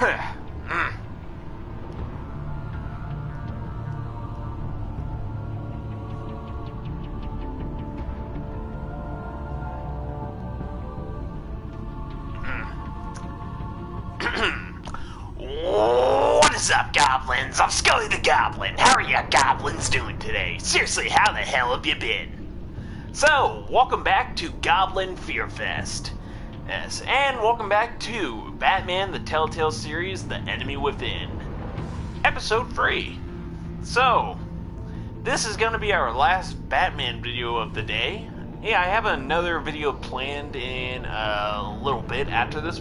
What is up, goblins? I'm Scully the Goblin. How are you goblins doing today? Seriously, how the hell have you been? So, welcome back to Goblin Fear Fest. Yes, and welcome back to Batman the Telltale series, The Enemy Within. Episode 3. So, this is going to be our last Batman video of the day. Yeah, I have another video planned in a little bit after this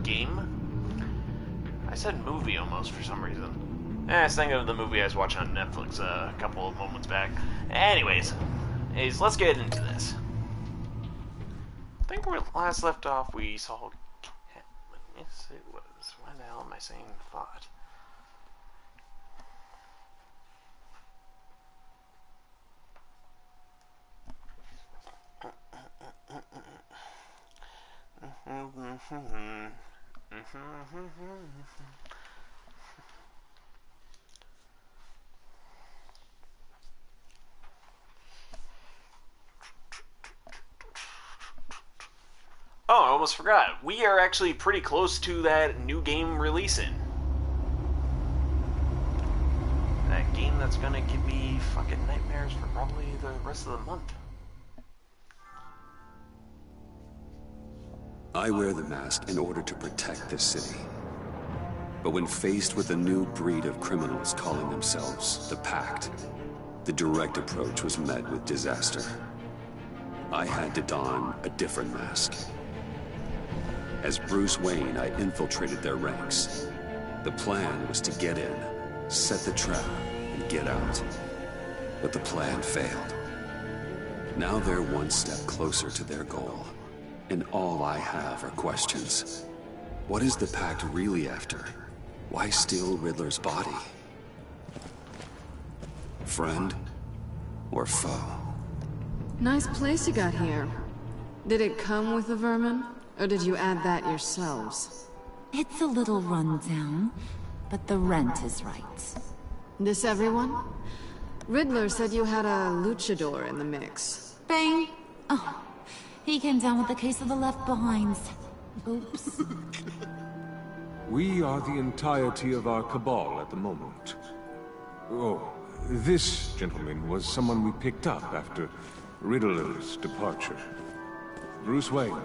game. I said movie almost for some reason. I was thinking of the movie I was watching on Netflix a couple of moments back. Anyways, let's get into this. I think where last left off we saw... Let me see what the hell am I saying? Thought. Oh, I almost forgot. We are actually pretty close to that new game releasing. That game that's gonna give me fucking nightmares for probably the rest of the month. I wear the mask in order to protect this city. But when faced with a new breed of criminals calling themselves the Pact, the direct approach was met with disaster. I had to don a different mask. As Bruce Wayne, I infiltrated their ranks. The plan was to get in, set the trap, and get out. But the plan failed. Now they're one step closer to their goal. And all I have are questions. What is the Pact really after? Why steal Riddler's body? Friend or foe? Nice place you got here. Did it come with the vermin? Or did you add that yourselves? It's a little rundown, but the rent is right. This everyone? Riddler said you had a luchador in the mix. Bang! Oh, he came down with a case of the left behinds. Oops. We are the entirety of our cabal at the moment. Oh, this gentleman was someone we picked up after Riddler's departure. Bruce Wayne.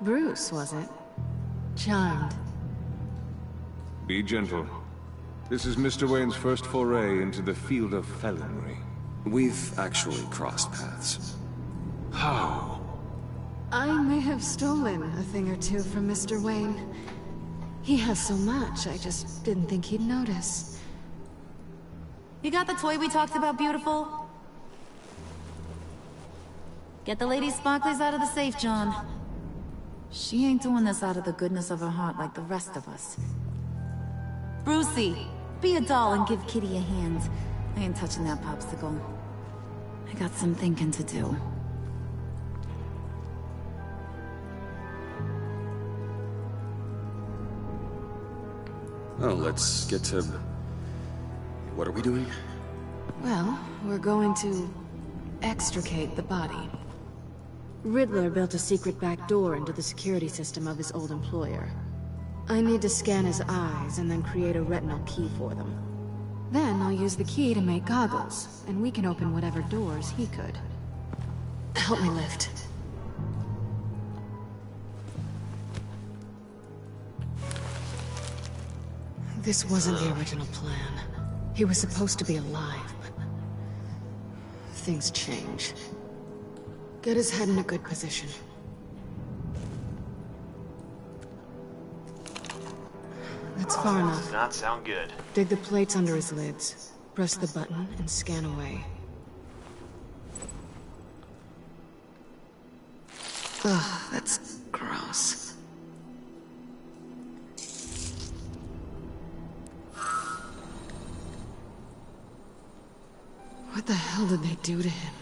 Bruce, was it? Charmed. Be gentle. This is Mr. Wayne's first foray into the field of felonry. We've actually crossed paths. How? I may have stolen a thing or two from Mr. Wayne. He has so much, I just didn't think he'd notice. You got the toy we talked about, beautiful? Get the lady sparklies out of the safe, John. She ain't doing this out of the goodness of her heart like the rest of us. Brucey, be a doll and give Kitty a hand. I ain't touching that popsicle. I got some thinking to do. Oh, let's get to... What are we doing? Well, we're going to extricate the body. Riddler built a secret back door into the security system of his old employer. I need to scan his eyes and then create a retinal key for them. Then I'll use the key to make goggles, and we can open whatever doors he could. Help me lift. This wasn't the original plan. He was supposed to be alive, but... things change. Get his head in a good position. That's far enough. Does not sound good. Dig the plates under his lids. Press the button and scan away. Ugh, that's gross. What the hell did they do to him?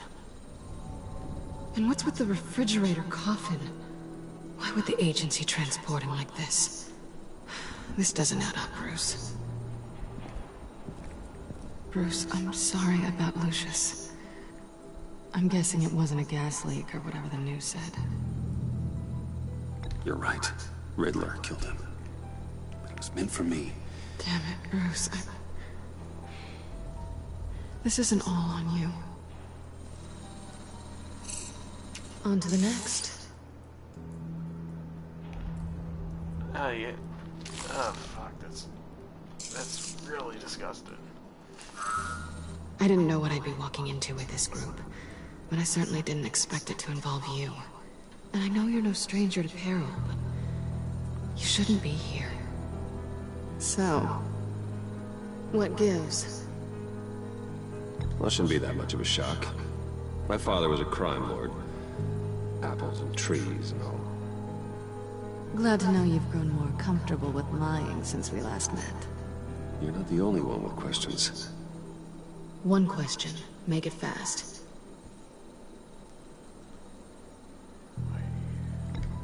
And what's with the refrigerator coffin? Why would the agency transport him like this? This doesn't add up, Bruce. Bruce, I'm sorry about Lucius. I'm guessing it wasn't a gas leak or whatever the news said. You're right. Riddler killed him. But it was meant for me. Damn it, Bruce. This isn't all on you. On to the next. Oh, yeah. Oh, fuck. That's really disgusting. I didn't know what I'd be walking into with this group, but I certainly didn't expect it to involve you. And I know you're no stranger to peril, but you shouldn't be here. So, what gives? Well, it shouldn't be that much of a shock. My father was a crime lord. Apples and trees and all. Glad to know you've grown more comfortable with lying since we last met. You're not the only one with questions. One question. Make it fast.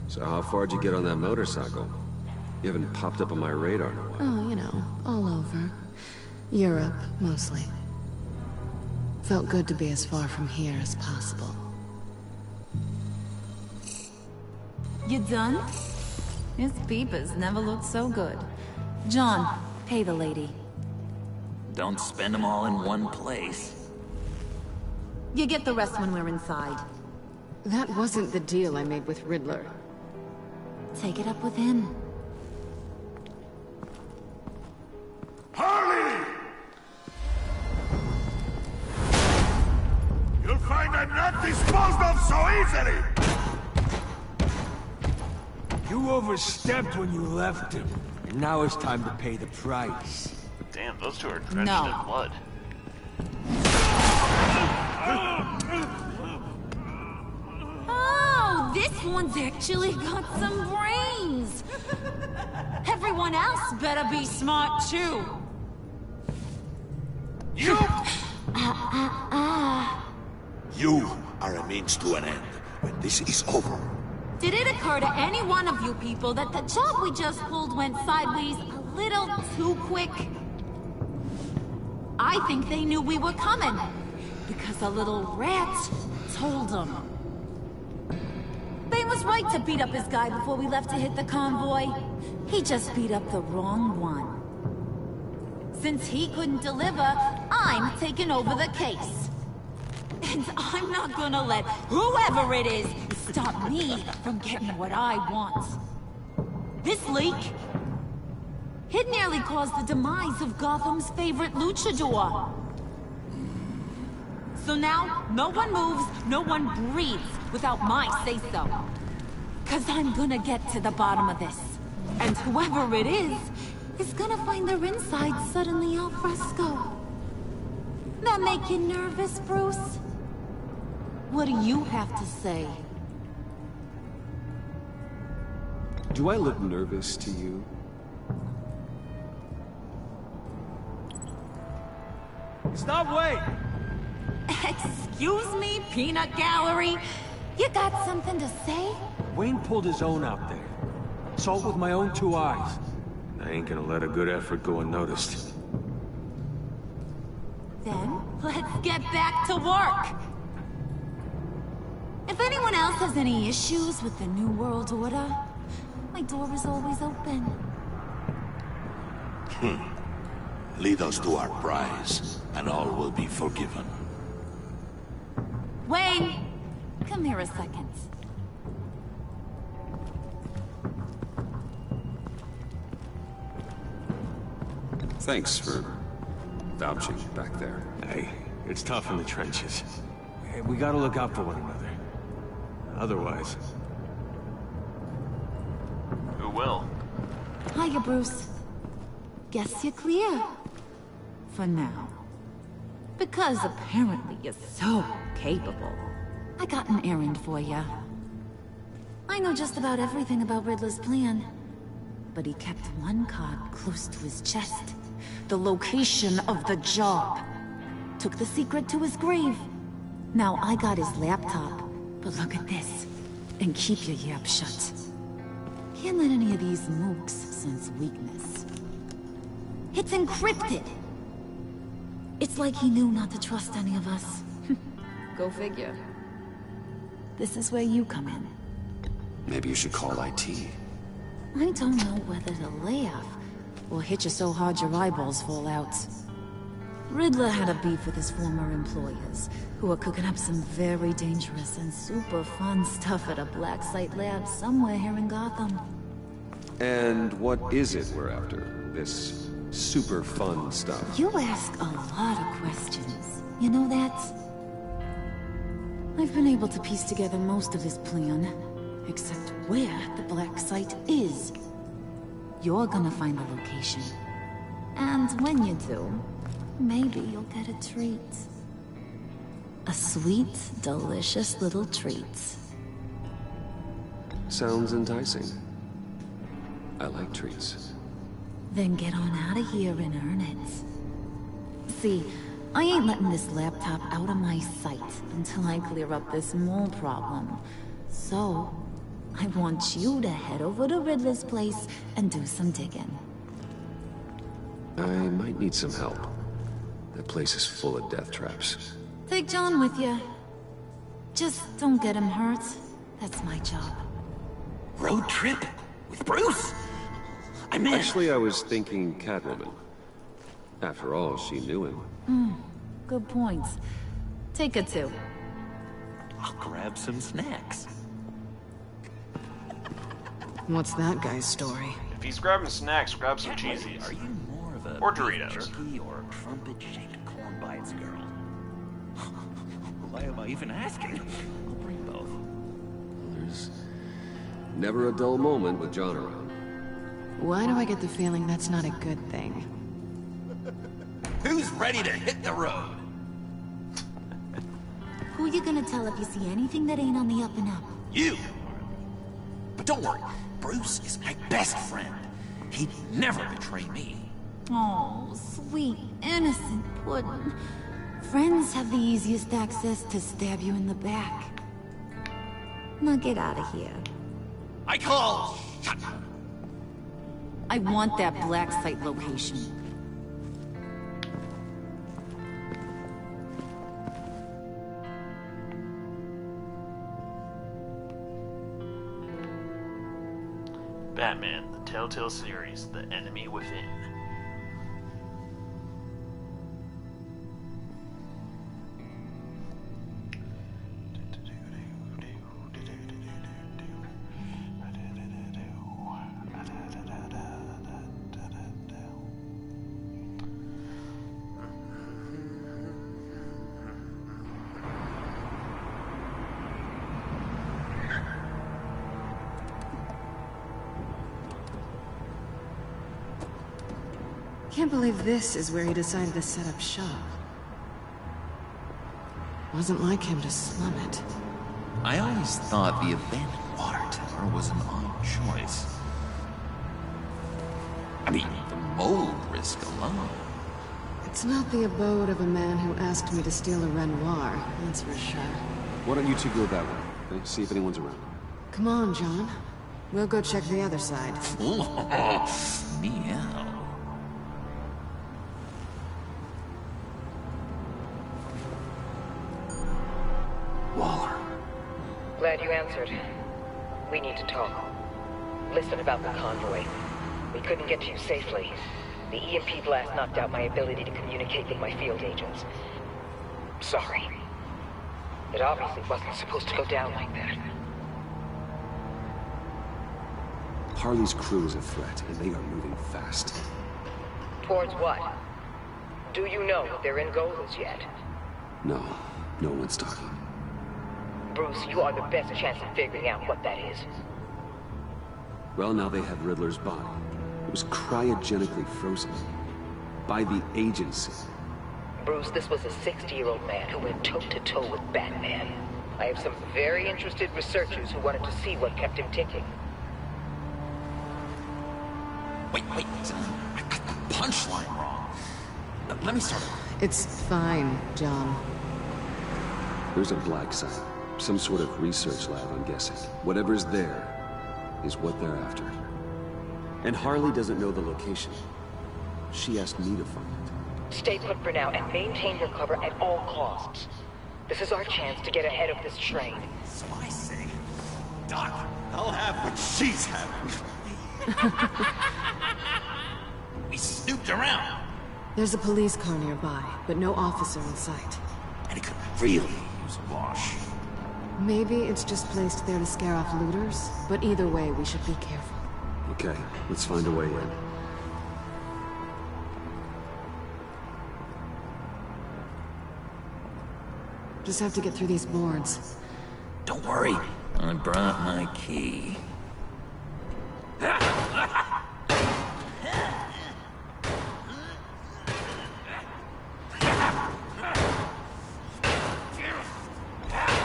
So how far'd you get on that motorcycle? You haven't popped up on my radar in a while. Oh, you know, all over. Europe, mostly. Felt good to be as far from here as possible. You done? His peepers never looked so good. John, pay the lady. Don't spend them all in one place. You get the rest when we're inside. That wasn't the deal I made with Riddler. Take it up with him. Harley! You'll find I'm not disposed of so easily! You overstepped when you left him, and now it's time to pay the price. Damn, those two are drenched in blood. Oh, this one's actually got some brains. Everyone else better be smart too. You! You are a means to an end. When this is over, Did it occur to any one of you people that the job we just pulled went sideways a little too quick? I think they knew we were coming, because a little rat told them. Bane was right to beat up his guy before we left to hit the convoy. He just beat up the wrong one. Since he couldn't deliver, I'm taking over the case. And I'm not gonna let whoever it is stop me from getting what I want. This leak, it nearly caused the demise of Gotham's favorite luchador. So now, no one moves, no one breathes without my say-so. 'Cause I'm gonna get to the bottom of this. And whoever it is gonna find their insides suddenly al fresco. That make you nervous, Bruce? What do you have to say? Do I look nervous to you? Stop, wait! Excuse me, peanut gallery? You got something to say? Wayne pulled his own out there. Saw it with my own two eyes. I ain't gonna let a good effort go unnoticed. Then, let's get back to work! If anyone else has any issues with the New World Order, my door is always open. lead us to our prize, and all will be forgiven. Wayne! Come here a second. Thanks for vouching back there. Hey, it's tough in the trenches. Hey, we gotta look out for one another. Otherwise... Who will? Hiya, Bruce. Guess you're clear. For now. Because apparently you're so capable. I got an errand for ya. I know just about everything about Riddler's plan. But he kept one card close to his chest. The location of the job. Took the secret to his grave. Now I got his laptop. But look at this. And keep your yap shut. Can't let any of these mooks sense weakness. It's encrypted! It's like he knew not to trust any of us. Go figure. This is where you come in. Maybe you should call IT. I don't know whether to laugh or hit you so hard your eyeballs fall out. Riddler had a beef with his former employers, who are cooking up some very dangerous and super fun stuff at a black site lab somewhere here in Gotham. And what is it we're after? This super fun stuff? You ask a lot of questions. You know that? I've been able to piece together most of his plan, except where the black site is. You're gonna find the location. And when you do, maybe you'll get a treat. A sweet, delicious little treat. Sounds enticing. I like treats. Then get on out of here and earn it. See, I ain't letting this laptop out of my sight until I clear up this mole problem. So, I want you to head over to Riddler's place and do some digging. I might need some help. That place is full of death traps. Take John with you. Just don't get him hurt. That's my job. Road trip? With Bruce? I'm in. Actually, I was thinking Catwoman. After all, she knew him. Good point. Take it too. I'll grab some snacks. What's that guy's story? If he's grabbing snacks, grab some cheesies. Are you more of a Or beef Doritos. jerky or trumpet-shaped corn bites girl? Why am I even asking? I'll bring both. There's never a dull moment with John around. Why do I get the feeling that's not a good thing? Who's ready to hit the road? Who you gonna tell if you see anything that ain't on the up and up? You! But don't worry, Bruce is my best friend. He'd never betray me. Oh, sweet, innocent puddin'. Friends have the easiest access to stab you in the back. Now get out of here. I call shut. I want that black site location. Batman, the Telltale series, The Enemy Within. Can't believe this is where he decided to set up shop. Wasn't like him to slum it. I always thought the abandoned water tower was an odd choice. I mean, the mold risk alone. It's not the abode of a man who asked me to steal a Renoir, that's for sure. Why don't you two go that way? Okay? See if anyone's around. Come on, John. We'll go check the other side. Meow. Waller. Glad you answered. We need to talk. Listen about the convoy. We couldn't get to you safely. The EMP blast knocked out my ability to communicate with my field agents. Sorry. It obviously wasn't supposed to go down like that. Harley's crew is a threat, and they are moving fast. Towards what? Do you know what their end goal is yet? No, no one's talking. Bruce, you are the best chance of figuring out what that is. Well, now they have Riddler's body. It was cryogenically frozen. By the agency. Bruce, this was a 60-year-old man who went toe-to-toe with Batman. I have some very interested researchers who wanted to see what kept him ticking. Wait. I got the punchline wrong. Let me start over. It's fine, John. There's a black site. Some sort of research lab, I'm guessing. Whatever's there, is what they're after. And Harley doesn't know the location. She asked me to find it. Stay put for now and maintain your cover at all costs. This is our chance to get ahead of this train. So I say, Doc, I'll have what she's having. We snooped around. There's a police car nearby, but no officer in sight. And it could really use a wash. Maybe it's just placed there to scare off looters, but either way, we should be careful. Okay, let's find a way in. Just have to get through these boards. Don't worry, I brought my key.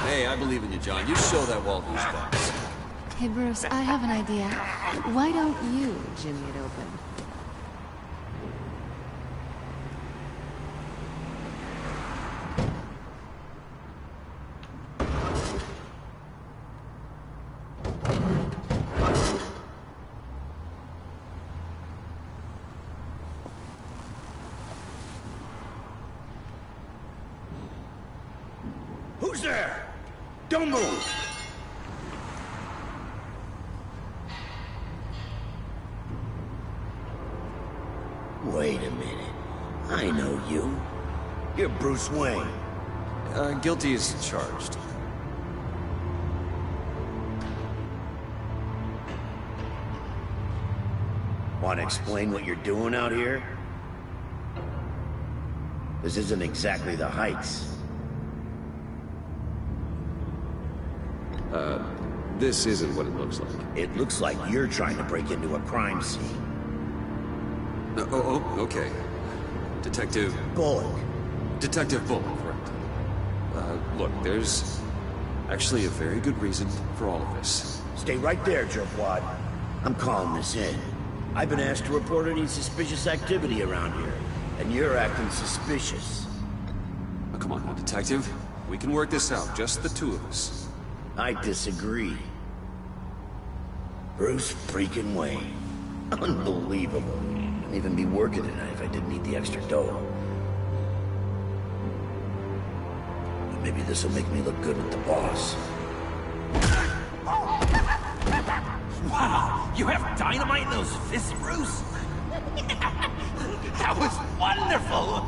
Hey, I believe in you, John. You show that wall who's boss. Hey, Bruce, I have an idea. Why don't you jimmy it open? Who's there? Don't move! Wait a minute. I know you. You're Bruce Wayne. Guilty as charged. Want to explain what you're doing out here? This isn't exactly the Heights. This isn't what it looks like. It looks like you're trying to break into a crime scene. Okay. Detective... Bullock. Detective Bullock, correct. Look, there's actually a very good reason for all of this. Stay right there, jerkwad. I'm calling this in. I've been asked to report any suspicious activity around here, and you're acting suspicious. Oh, come on now, Detective. We can work this out, just the two of us. I disagree. Bruce freaking Wayne. Unbelievable. I'd even be working tonight if I didn't need the extra dough. But maybe this will make me look good with the boss. Wow, you have dynamite in those fists, Bruce? That was wonderful!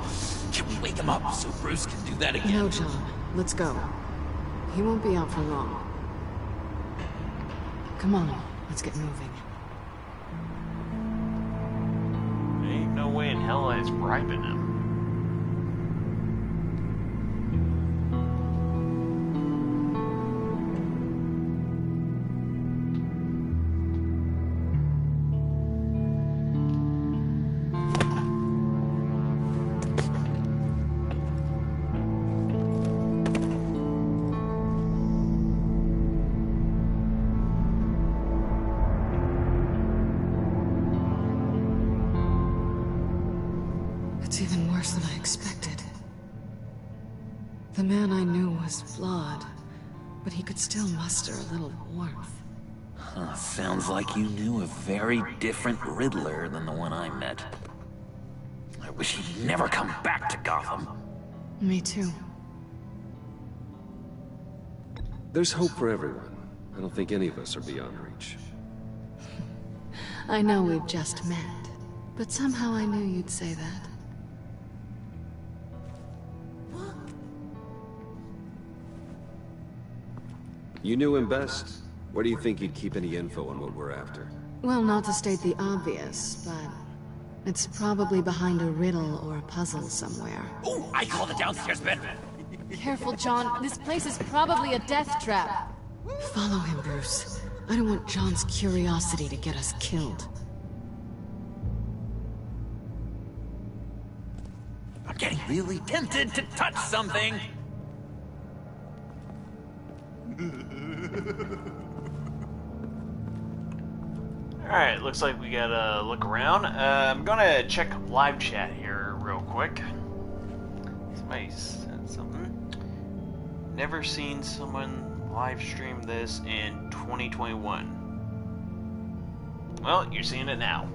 Can we wake him up so Bruce can do that again? No, John. Let's go. He won't be out for long. Come on, let's get moving. Ain't no way in hell I was bribing him. It's even worse than I expected. The man I knew was flawed, but he could still muster a little warmth. Sounds like you knew a very different Riddler than the one I met. I wish he'd never come back to Gotham. Me too. There's hope for everyone. I don't think any of us are beyond reach. I know we've just met, but somehow I knew you'd say that. You knew him best. Where do you think he'd keep any info on what we're after? Well, not to state the obvious, but it's probably behind a riddle or a puzzle somewhere. Oh, I call the downstairs bedroom. Careful, John. This place is probably a death trap. Follow him, Bruce. I don't want John's curiosity to get us killed. I'm getting really tempted to touch something. Alright, looks like we gotta look around. I'm gonna check live chat here real quick. Somebody said something. Never seen someone live stream this in 2021. Well, you're seeing it now.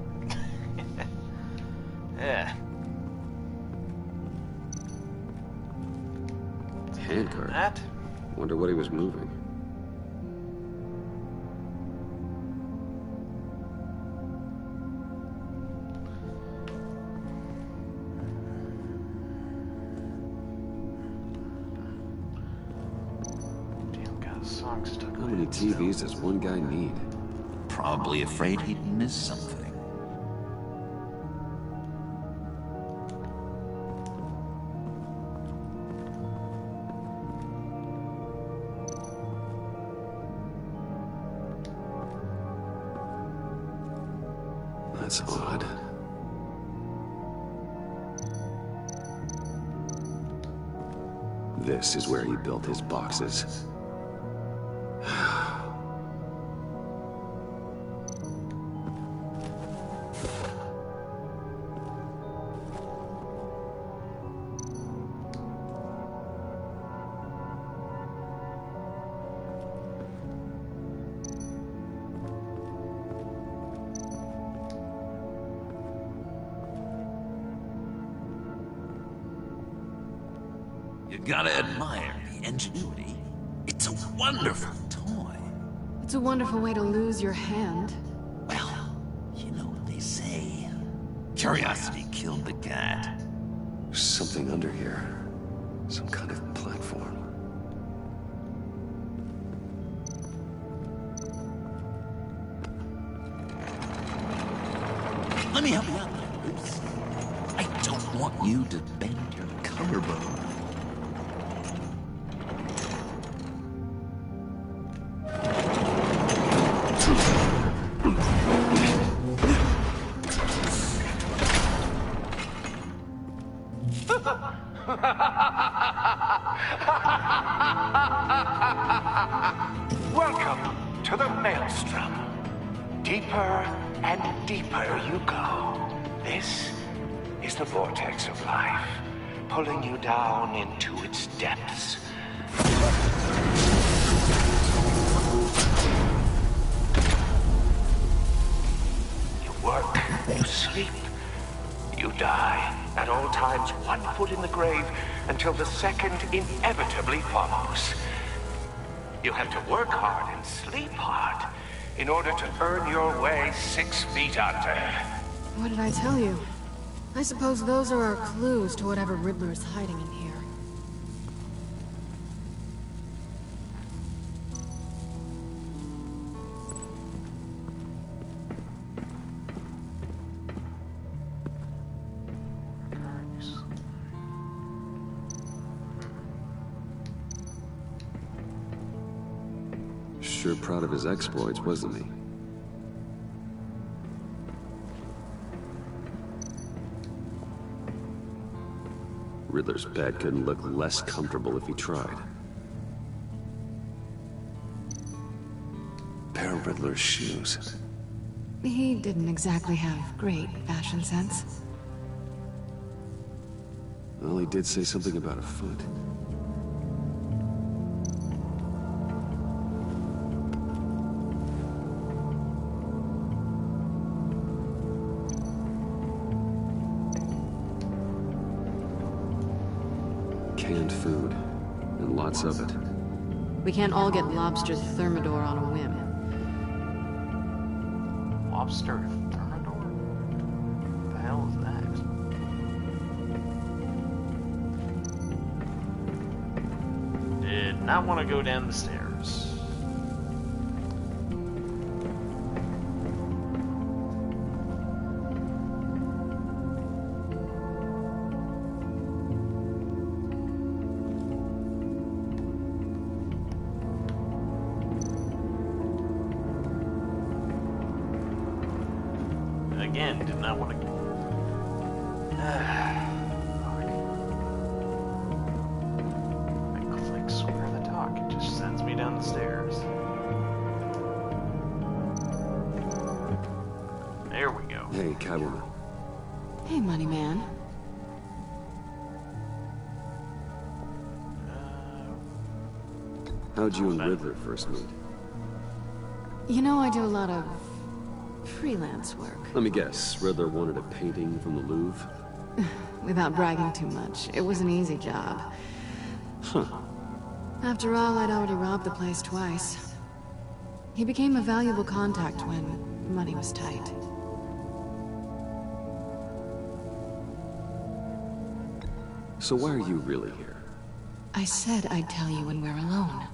Yeah. Handcart. That? Wonder what he was moving. Damn, got a song stuck. How many TVs does one guy need? Probably afraid he'd miss something. That's odd. This is where he built his boxes. You gotta admire the ingenuity. It's a wonderful toy. It's a wonderful way to lose your hand. Well, you know what they say. Curiosity killed the cat. There's something under here. Some kind of platform. Let me help you out there, Bruce. I don't want you to bend your collarbone. Welcome to the Maelstrom. Deeper and deeper you go. This is the vortex of life, pulling you down into its depths. You work, you sleep, you die. At all times, 1 foot in the grave until the second inevitably follows. You have to work hard and sleep hard in order to earn your way 6 feet under. What did I tell you? I suppose those are our clues to whatever Riddler is hiding in here. Sure proud of his exploits, wasn't he? Riddler's bed couldn't look less comfortable if he tried. Pair of Riddler's shoes. He didn't exactly have great fashion sense. Well, he did say something about a foot. Canned food, and lots of it. We can't all get lobster thermidor on a whim. Lobster Thermidor? What the hell is that? Did not want to go down the stairs. Again, did not want to go. I click square the talk, it just sends me down the stairs. There we go. Hey, Catwoman. Hey, money man. How'd you and Riddler first meet? You know I do a lot of Freelance work. Let me guess, Riddler wanted a painting from the Louvre? Without bragging too much, it was an easy job. Huh. After all, I'd already robbed the place twice. He became a valuable contact when money was tight. So why are you really here? I said I'd tell you when we're alone.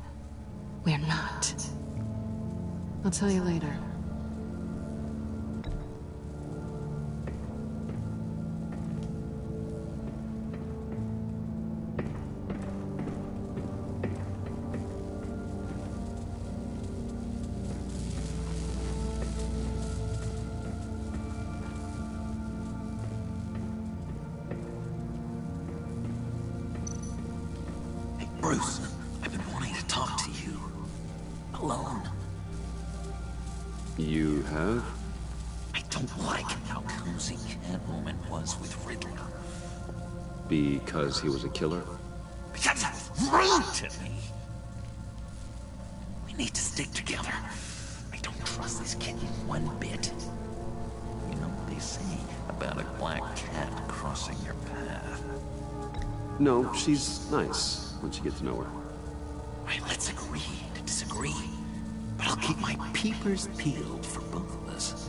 We're not. I'll tell you later. Bruce, I've been wanting to talk to you. Alone. You have? I don't like how cozy Catwoman was with Riddler. Because he was a killer? Because he was rude to me. We need to stick together. I don't trust this kid one bit. You know what they say about a black cat crossing your path? No, she's nice once you get to know her. Right, let's agree to disagree. But I'll keep my peepers peeled for both of us.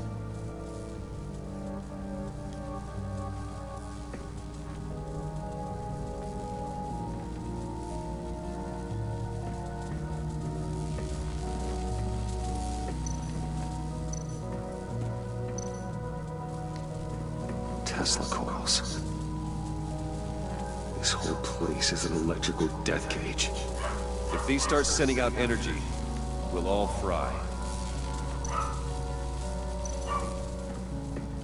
Tesla coils. This whole place is an electrical death cage. If these start sending out energy, we'll all fry.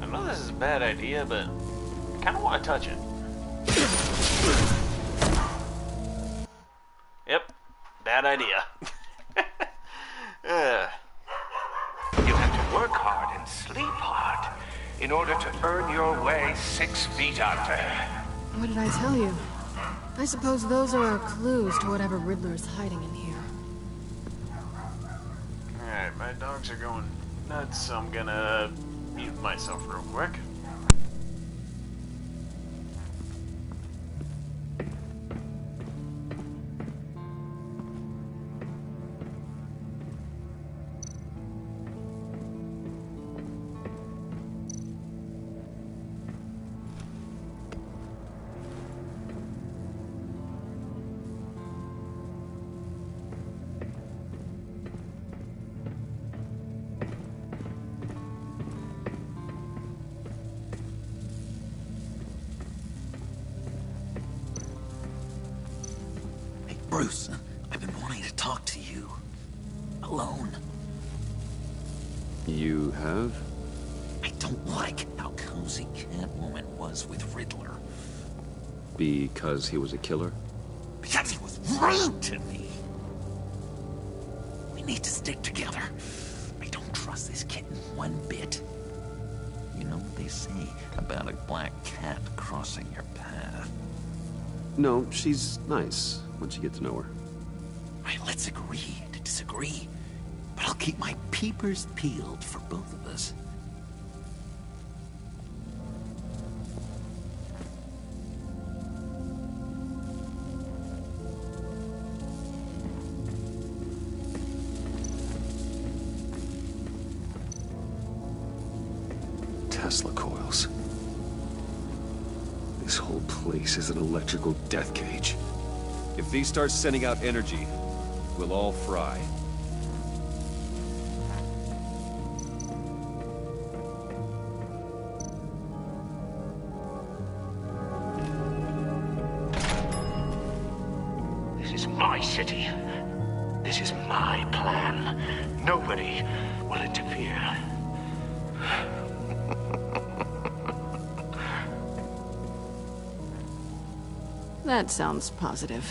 I know this is a bad idea, but I kind of want to touch it. Yep, bad idea. You have to work hard and sleep hard in order to earn your way 6 feet under. What did I tell you? I suppose those are our clues to whatever Riddler is hiding in here. Alright, my dogs are going nuts, so I'm gonna mute myself real quick. Bruce, I've been wanting to talk to you. Alone. You have? I don't like how cozy Catwoman was with Riddler. Because he was a killer? Because he was rude to me. We need to stick together. I don't trust this kitten one bit. You know what they say about a black cat crossing your path? No, she's nice once you get to know her. Right, let's agree to disagree. But I'll keep my peepers peeled for both of us. Tesla coils. This whole place is an electrical death cage. If these start sending out energy, we'll all fry. This is my city. This is my plan. Nobody will interfere. That sounds positive.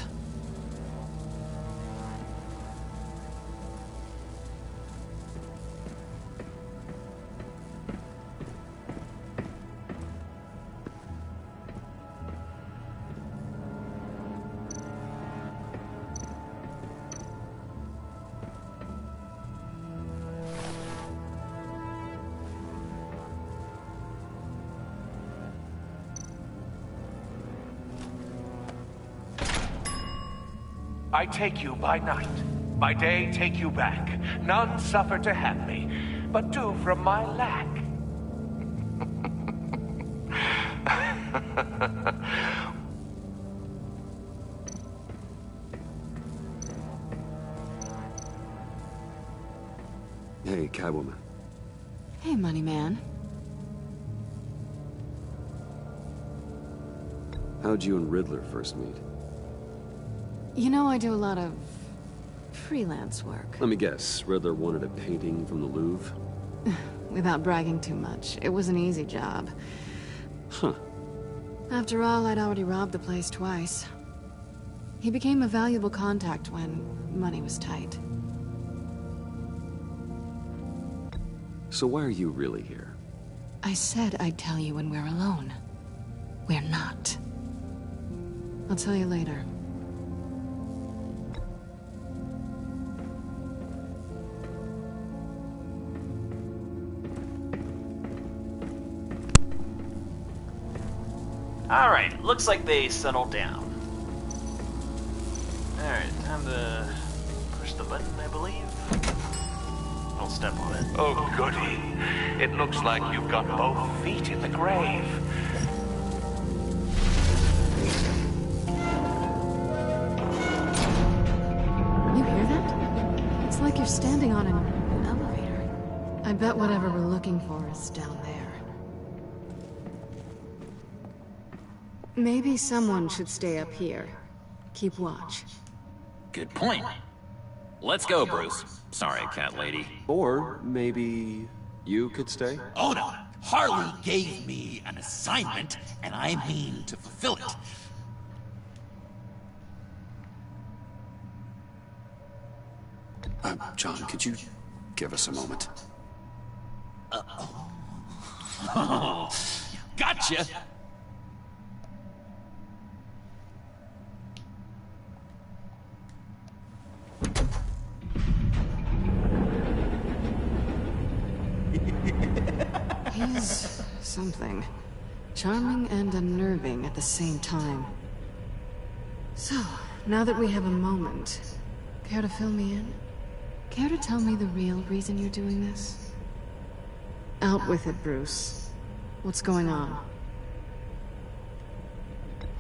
I take you by night. By day, take you back. None suffer to have me, but do from my lack. Hey, Catwoman. Hey, Money Man. How'd you and Riddler first meet? You know, I do a lot of freelance work. Let me guess, Riddler wanted a painting from the Louvre? Without bragging too much, it was an easy job. Huh. After all, I'd already robbed the place twice. He became a valuable contact when money was tight. So why are you really here? I said I'd tell you when we're alone. We're not. I'll tell you later. Alright, looks like they settled down. Alright, time to push the button, I believe. Don't step on it. Oh, goody. It looks like you've got both feet in the grave. You hear that? It's like you're standing on an elevator. I bet whatever we're looking for is down there. Maybe someone should stay up here. Keep watch. Good point. Let's go, Bruce. Sorry, cat lady. Or maybe you could stay? Oh no, Harley gave me an assignment, and I mean to fulfill it. John, could you give us a moment? Oh, gotcha! He's something. Charming and unnerving at the same time. So, now that we have a moment, care to fill me in? Care to tell me the real reason you're doing this? Out with it, Bruce. What's going on?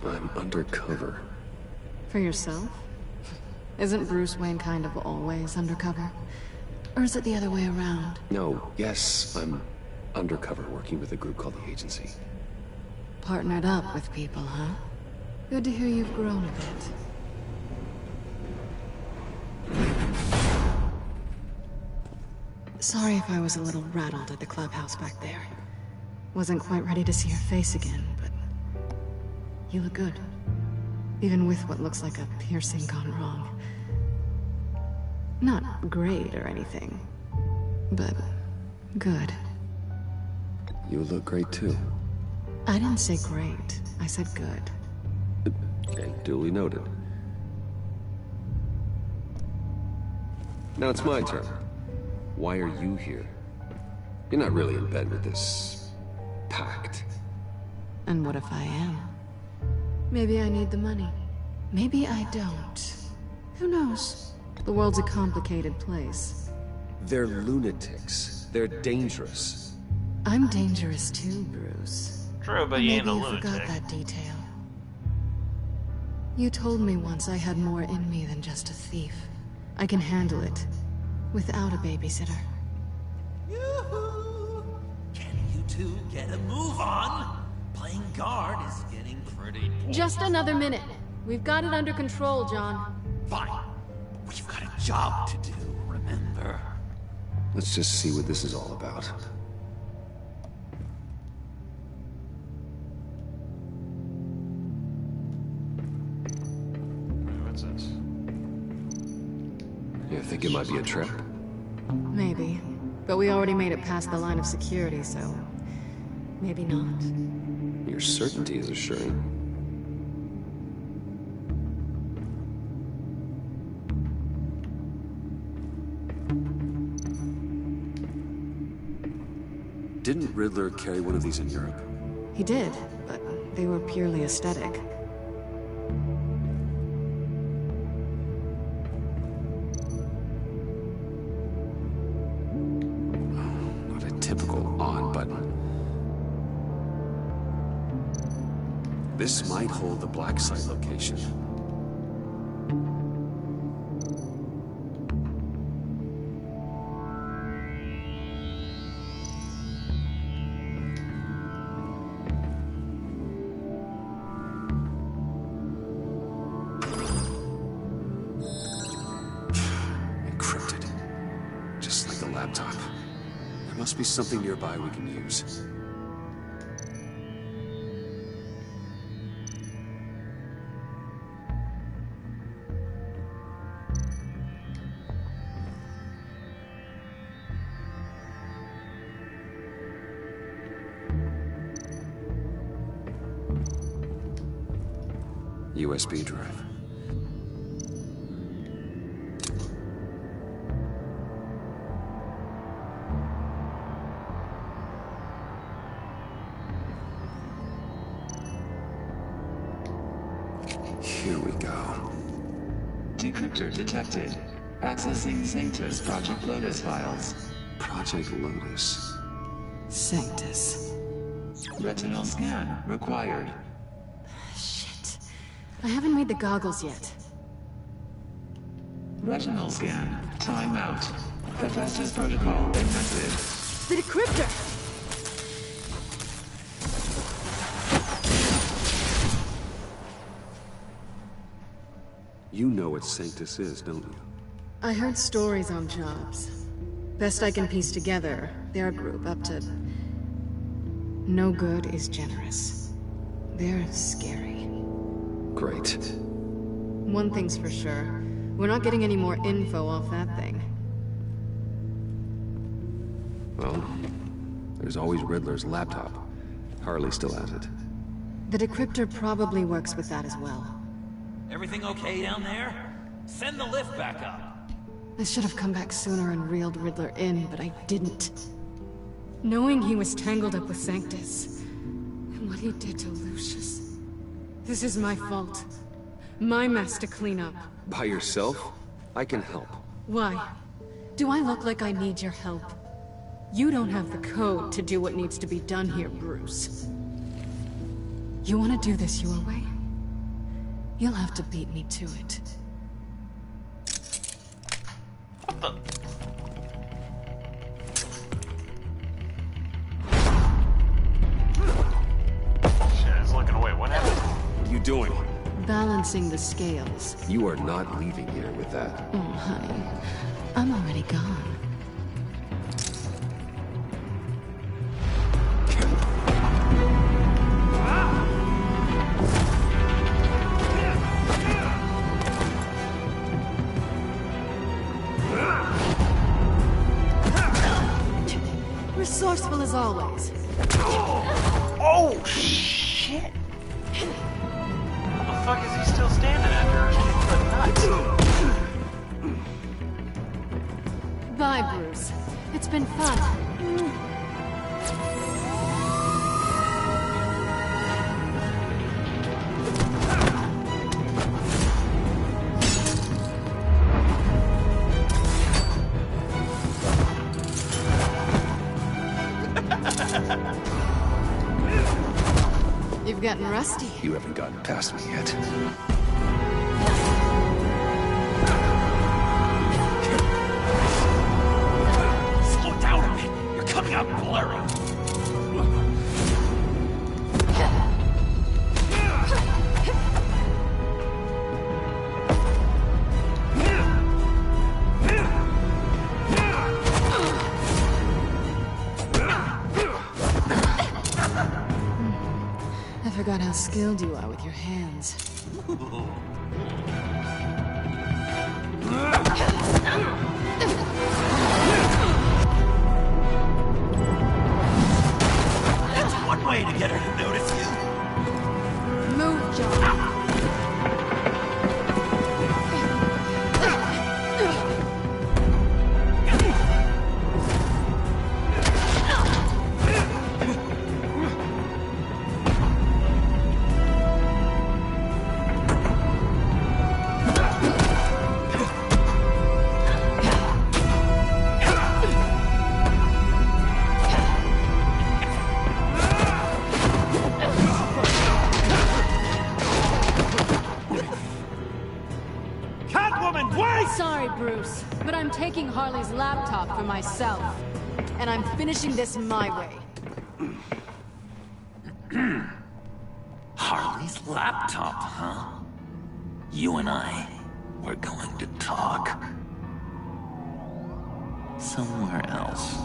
I'm undercover. For yourself? Isn't Bruce Wayne kind of always undercover? Or is it the other way around? No, yes, I'm undercover working with a group called the Agency. Partnered up with people, huh? Good to hear you've grown a bit. Sorry if I was a little rattled at the clubhouse back there. Wasn't quite ready to see your face again, but you look good. Even with what looks like a piercing gone wrong. Not great or anything, but good. You look great too. I didn't say great, I said good. Okay, duly noted. Now it's my turn. Why are you here? You're not really in bed with this pact. And what if I am? Maybe I need the money. Maybe I don't. Who knows? The world's a complicated place. They're lunatics. They're dangerous. I'm dangerous too, Bruce. True, but you ain't a Maybe you lunatic. forgot that detail. You told me once I had more in me than just a thief. I can handle it. Without a babysitter. Yoo-hoo! Can you two get a move on? Playing guard is getting pretty... Just another minute. We've got it under control, John. Fine. We've got a job to do, remember? Let's just see what this is all about. What's this? You think it might be a trap? Maybe. But we already made it past the line of security, so... maybe not. Your certainty is assuring. Didn't Riddler carry one of these in Europe? He did, but they were purely aesthetic. typical on button. This might hold the black site location. Encrypted. Just like the laptop. There must be something nearby we can use. USB drive. Here we go. Decryptor detected. Accessing Sanctus Project Lotus files. Project Lotus. Sanctus. Retinal scan required. Shit. I haven't made the goggles yet. Retinal scan. Timeout. Hephaestus protocol invented. The decryptor! You know what Sanctus is, don't you? I heard stories on jobs. Best I can piece together, they're a group up to... No good is generous. They're scary. Great. One thing's for sure. We're not getting any more info off that thing. Well, there's always Riddler's laptop. Harley still has it. The decryptor probably works with that as well. Everything okay down there? Send the lift back up. I should have come back sooner and reeled Riddler in, but I didn't. Knowing he was tangled up with Sanctus, and what he did to Lucius. This is my fault. My mess to clean up. By yourself? I can help. Why? Do I look like I need your help? You don't have the code to do what needs to be done here, Bruce. You want to do this your way? You'll have to beat me to it. What the? Shit, I was looking away. What happened? What are you doing? Balancing the scales. You are not leaving here with that. Oh, honey. I'm already gone. Resourceful as always. Oh, shit! How the fuck is he still standing after her? Nuts. Bye, Bruce. It's been fun. You've gotten rusty. You haven't gotten past me yet. Slow down a bit. You're coming out blurry. I forgot how skilled you are with your hands. That's one way to get her to notice you. Move, John. Sorry, Bruce, but I'm taking Harley's laptop for myself. And I'm finishing this my way. Harley's laptop, huh? You and I, we're going to talk. Somewhere else.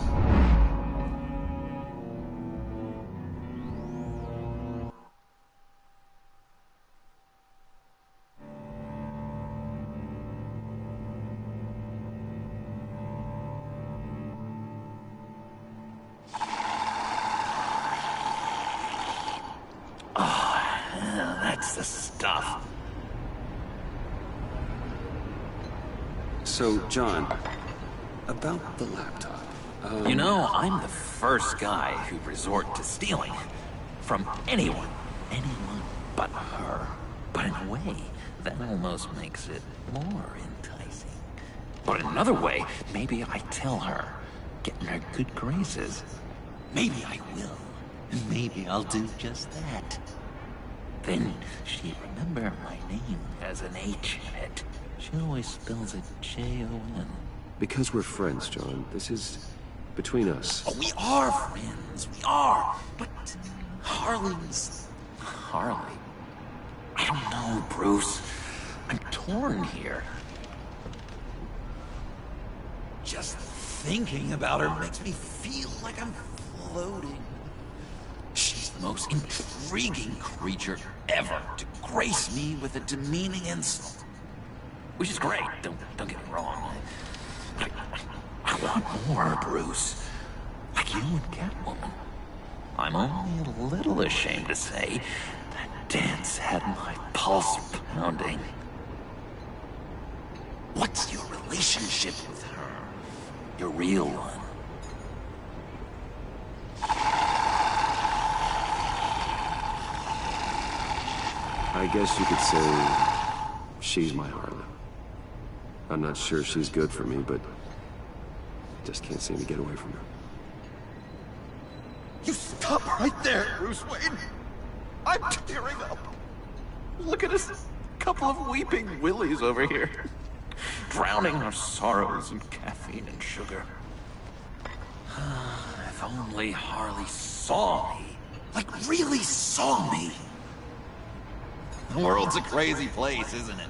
That's the stuff. So, John, about the laptop. You know, I'm the first guy who'd resort to stealing. From anyone. Anyone but her. But in a way, that almost makes it more enticing. But in another way, maybe I tell her. Get in her good graces. Maybe I will. And maybe I'll do just that. Then she'd remember my name as an H in it. She always spells it Jon. Because we're friends, John. This is between us. Oh, we are friends. We are. But Harley's... Harley? I don't know, Bruce. I'm torn here. Just thinking about her makes me feel like I'm floating. She's the most intriguing creature ever to grace me with a demeaning insult. Which is great, don't get me wrong. I want more, Bruce. Like you and Catwoman. I'm only a little ashamed to say that dance had my pulse pounding. What's your relationship with her? Your real one? I guess you could say she's my Harley. I'm not sure she's good for me, but just can't seem to get away from her. You stop right there, Bruce Wayne. I'm tearing up. Look at us, a couple of weeping willies over here. Drowning our sorrows in caffeine and sugar. If only Harley saw me. Like, really saw me. The world's a crazy place, isn't it?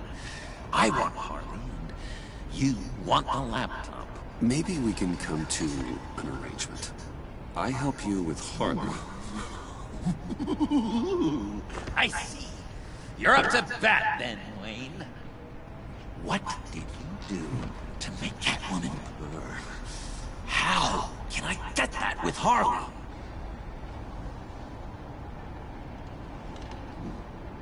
I want Harley, and you want the laptop. Maybe we can come to an arrangement. I help you with Harley. I see. You're up to bat then, Wayne. What did you do to make Catwoman purr? How can I get that with Harley?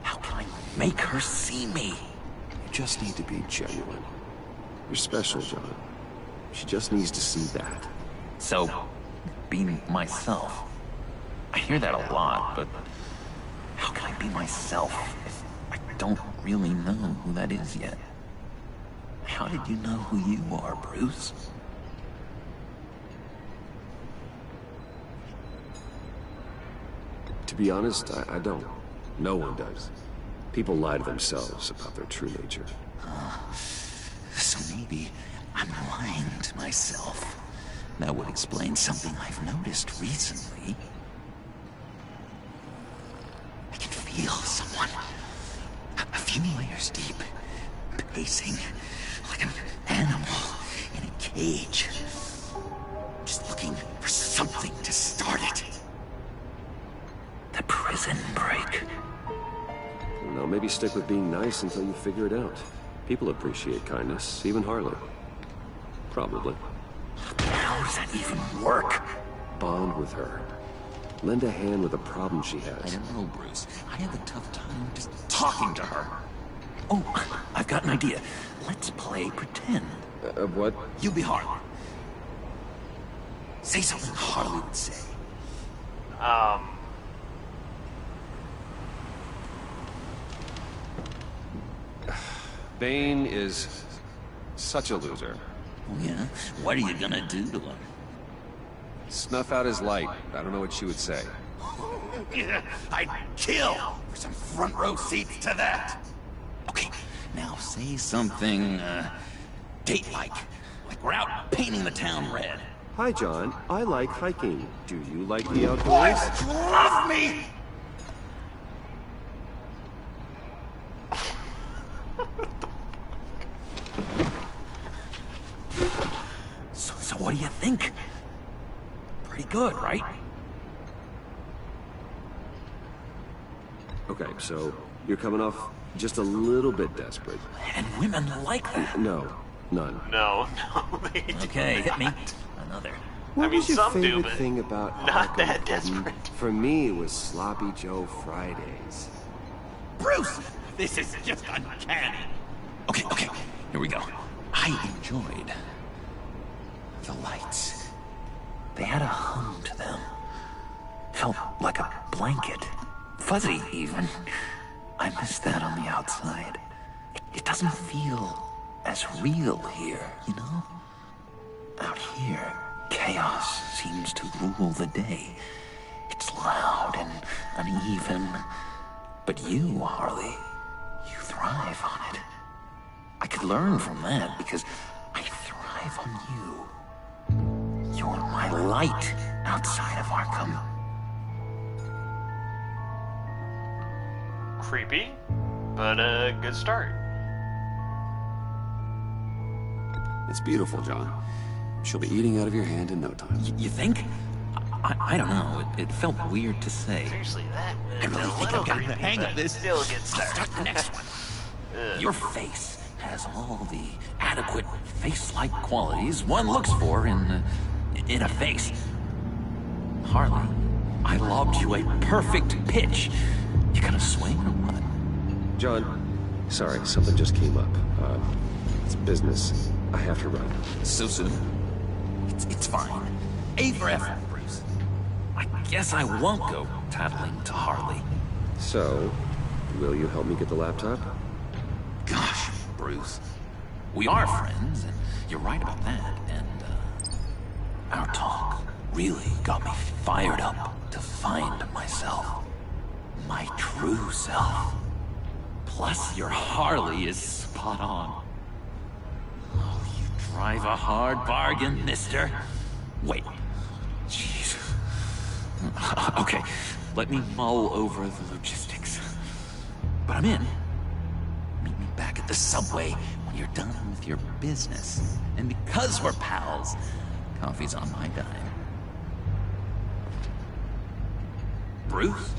How can I make her see me? You just need to be genuine. You're special, John. She just needs to see that. So, be myself. I hear that a lot, but how can I be myself if I don't really know who that is yet? How did you know who you are, Bruce? To be honest, I don't. No one does. People lie to themselves about their true nature. So maybe I'm lying to myself. That would explain something I've noticed recently. I can feel someone a few layers deep, pacing like an animal in a cage. Just looking for something to start it. The prison break. I don't know, maybe stick with being nice until you figure it out. People appreciate kindness, even Harley. Probably. How does that even work? Bond with her. Lend a hand with a problem she has. I don't know, Bruce. I have a tough time just talking to her. Oh, I've got an idea. Let's play pretend. What? You be Harley. Say something Harley would say. Bane is such a loser. Oh, yeah? What are you gonna do to him? Snuff out his light. I don't know what she would say. I'd kill for some front row seats to that. Okay, now say something, date-like. Like we're out painting the town red. Hi, John. I like hiking. Do you like the outdoors? Boys, love me! So what do you think? Pretty good, right? Okay, so you're coming off just a little bit desperate. And women like that. No, none. No, they do Okay, hit me. Another. What was your some do, favorite but thing about not Arkham? that desperate. For me, it was Sloppy Joe Fridays. Bruce! This is just uncanny. Okay, here we go. I enjoyed the lights. They had a hum to them. Felt like a blanket. Fuzzy, even. I miss that on the outside. It doesn't feel as real here, you know? Out here, chaos seems to rule the day. It's loud and uneven. But you, Harley, you thrive on it. I could learn from that because I thrive on you. You're my light outside of Arkham. Creepy, but a good start. It's beautiful, John. She'll be eating out of your hand in no time. You think? I don't know. It felt weird to say. Seriously, that I really think I've gotten the hang of this. Still a good start. I'll start the next one. Your face has all the adequate face-like qualities one looks for in a face. Harley, I lobbed you a perfect pitch. You gonna swing or what? John, sorry, something just came up. It's business. I have to run. So soon? It's fine. A for effort, Bruce. I guess I won't go tattling to Harley. So, will you help me get the laptop? Gosh, Bruce. We are friends, and you're right about that, and, our talk really got me fired up to find myself. My true self. Plus, your Harley is spot on. Oh, you drive a hard bargain, mister. Wait. Jeez. Okay, let me mull over the logistics. But I'm in. Meet me back at the subway when you're done with your business. And because we're pals, coffee's on my dime. Bruce?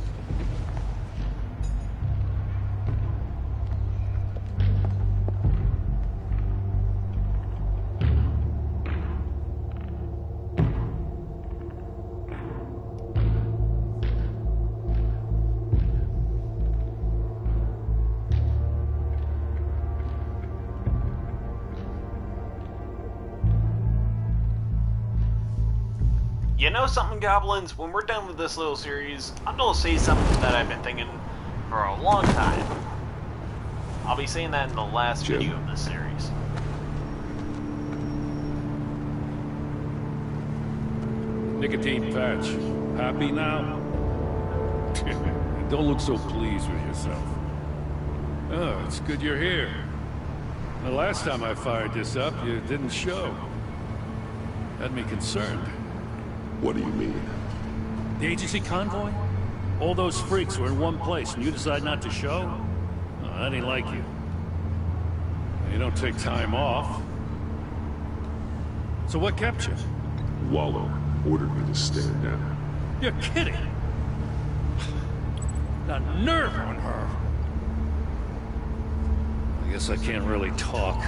You know something, Goblins? When we're done with this little series, I'm gonna say something that I've been thinking for a long time. I'll be saying that in the last video of this series. Nicotine patch. Happy now? Don't look so pleased with yourself. Oh, it's good you're here. The last time I fired this up, you didn't show. Had me concerned. What do you mean? The agency convoy? All those freaks were in one place, and you decide not to show? Oh, that ain't like you. You don't take time off. So what kept you? Wallow ordered me to stand down. You're kidding! The nerve on her! I guess I can't really talk.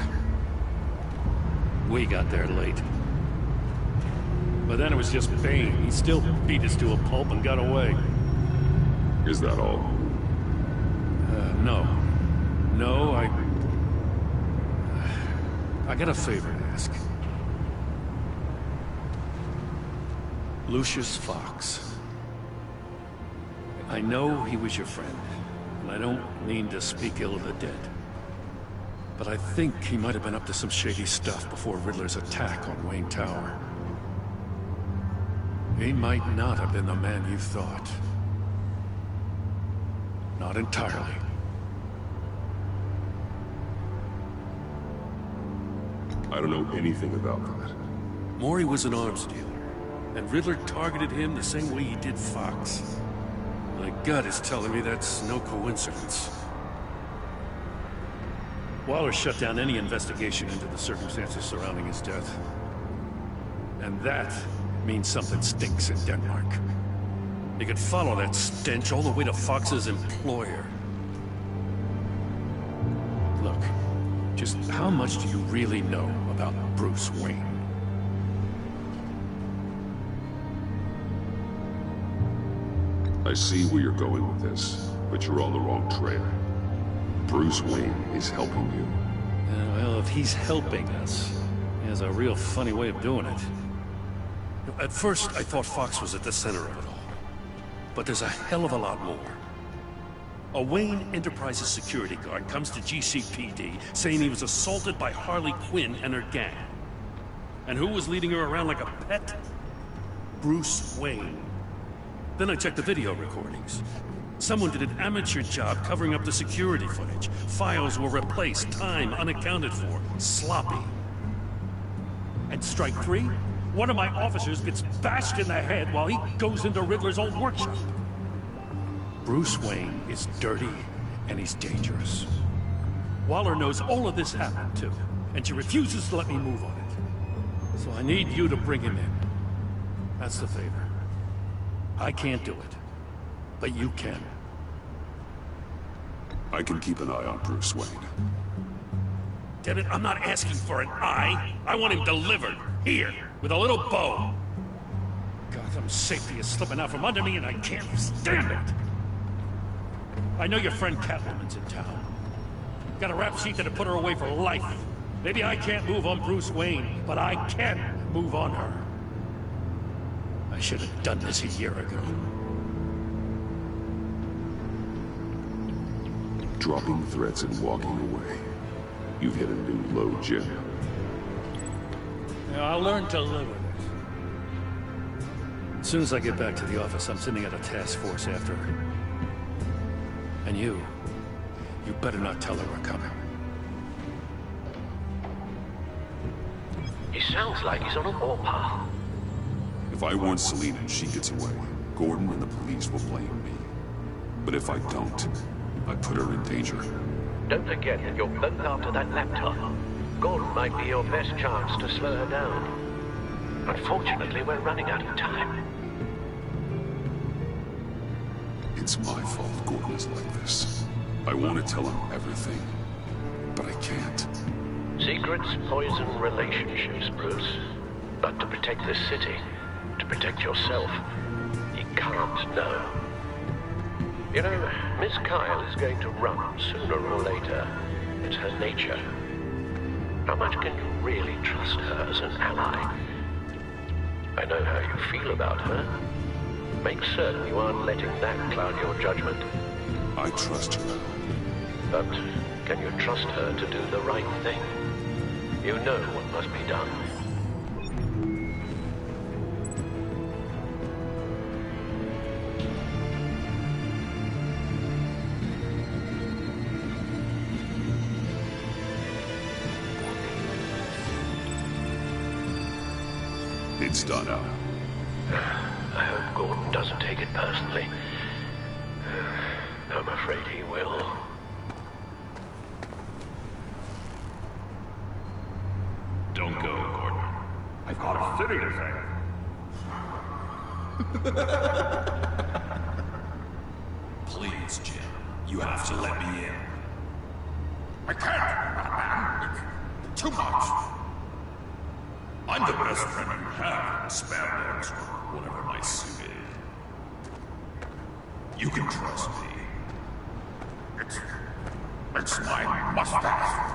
We got there late. But then it was just Bane. He still beat us to a pulp and got away. Is that all? No. No, I got a favor to ask. Lucius Fox. I know he was your friend, and I don't mean to speak ill of the dead. But I think he might have been up to some shady stuff before Riddler's attack on Wayne Tower. He might not have been the man you thought. Not entirely. I don't know anything about that. Maury was an arms dealer, and Riddler targeted him the same way he did Fox. My gut is telling me that's no coincidence. Waller shut down any investigation into the circumstances surrounding his death. And that means something stinks in Denmark. You could follow that stench all the way to Fox's employer. Look, just how much do you really know about Bruce Wayne? I see where you're going with this, but you're on the wrong trail. Bruce Wayne is helping you. Well, if he's helping us, he has a real funny way of doing it. At first, I thought Fox was at the center of it all. But there's a hell of a lot more. A Wayne Enterprises security guard comes to GCPD saying he was assaulted by Harley Quinn and her gang. And who was leading her around like a pet? Bruce Wayne. Then I checked the video recordings. Someone did an amateur job covering up the security footage. Files were replaced, time unaccounted for, sloppy. And strike three? One of my officers gets bashed in the head while he goes into Riddler's old workshop. Bruce Wayne is dirty, and he's dangerous. Waller knows all of this happened, too, and she refuses to let me move on it. So I need you to bring him in. That's the favor. I can't do it, but you can. I can keep an eye on Bruce Wayne. Damn it, I'm not asking for an eye. I want him delivered, here, with a little bow. Gotham safety is slipping out from under me and I can't stand it. I know your friend Catwoman's in town. Got a rap sheet that'll put her away for life. Maybe I can't move on Bruce Wayne, but I can move on her. I should have done this a year ago. Dropping threats and walking away. You've hit a new low, Jim. Yeah, I'll learn to live with it. As soon as I get back to the office, I'm sending out a task force after her. And you better not tell her we're coming. He sounds like he's on a warpath. If I warn Selina and she gets away, Gordon and the police will blame me. But if I don't, I put her in danger. Don't forget that you're both after that laptop. Gordon might be your best chance to slow her down. Unfortunately, we're running out of time. It's my fault Gordon is like this. I want to tell him everything, but I can't. Secrets poison relationships, Bruce. But to protect this city, to protect yourself, you can't know. You know, Miss Kyle is going to run sooner or later. It's her nature. How much can you really trust her as an ally? I know how you feel about her. Make certain you aren't letting that cloud your judgment. I trust her. But can you trust her to do the right thing? You know what must be done. It's done out. I hope Gordon doesn't take it personally. I'm afraid he will. Don't go, Gordon. I've got a city to save. Please, Jim. You have to let me in. I can't, Batman. It's too much. I'm the best friend you have in spandex or whatever my suit is. You can trust me. It's my mustache.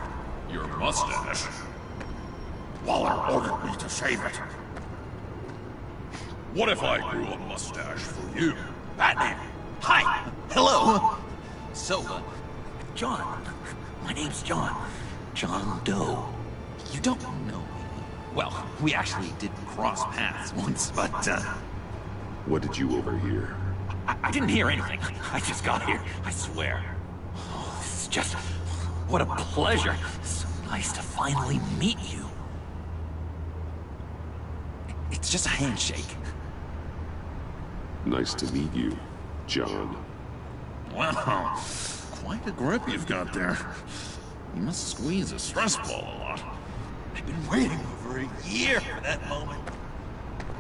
Your mustache? Waller ordered me to shave it. What if I grew a mustache for you? Batman! Hi! Hello! So, John. My name's John. John Doe. You don't know me. Well, we actually did cross paths once, but, What did you overhear? I didn't hear anything. I just got here, I swear. Oh, this is just... what a pleasure. So nice to finally meet you. It's just a handshake. Nice to meet you, John. Wow, quite a grip you've got there. You must squeeze a stress ball a lot. I've been waiting over a year for that moment.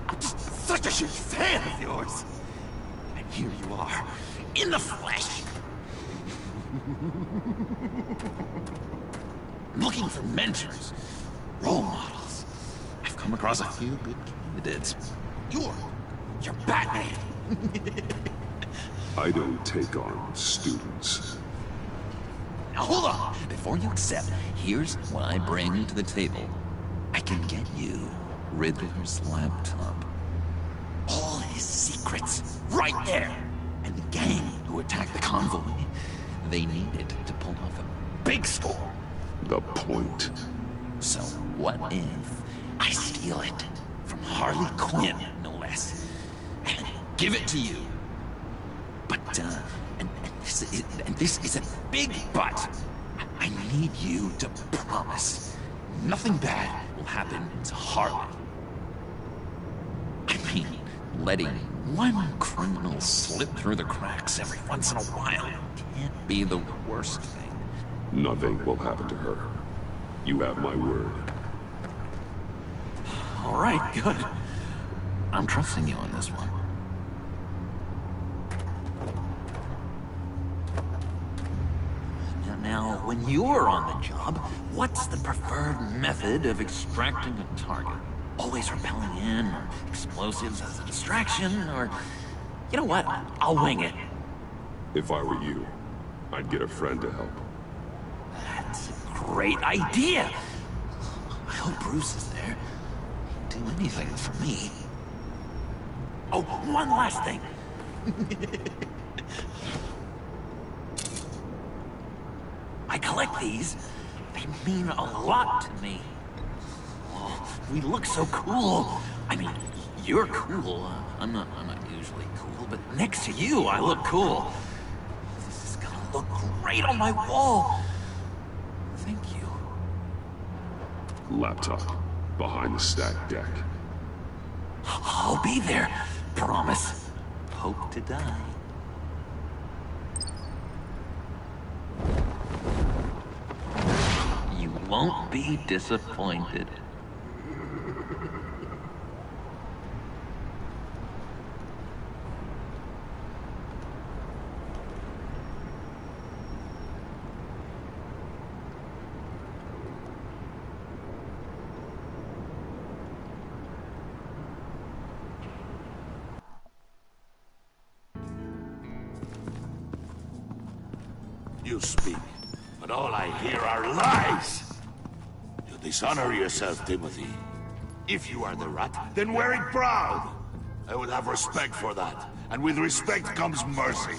I'm just such a huge fan of yours. And here you are, in the flesh. I'm looking for mentors, role models. I've come across a few good candidates. You're Batman. I don't take on students. Now hold on! Before you accept, here's what I bring to the table. I can get you Riddler's laptop. All his secrets, right there! And the gang who attacked the convoy, they needed to pull off a big score. The point. So what if I steal it from Harley Quinn, no less, and give it to you? But, and this is a big but. I need you to promise nothing bad will happen to Harley. I mean, letting one criminal slip through the cracks every once in a while can't be the worst thing. Nothing will happen to her. You have my word. All right, good. I'm trusting you on this one. Now, when you're on the job, what's the preferred method of extracting a target? Always rappelling in, or explosives as a distraction, or... You know what? I'll wing it. If I were you, I'd get a friend to help. That's a great idea! I hope Bruce is there. He'd do anything for me. Oh, one last thing! I collect these. They mean a lot to me. Oh, we look so cool. I mean, you're cool. I'm not usually cool, but next to you, I look cool. This is gonna look great on my wall. Thank you. Laptop. Behind the stacked deck. I'll be there. Promise. Hope to die. You won't be disappointed. You speak, but all I hear are lies! You dishonor yourself, Timothy. If you are the rat, then wear it proud! I would have respect for that, and with respect comes mercy.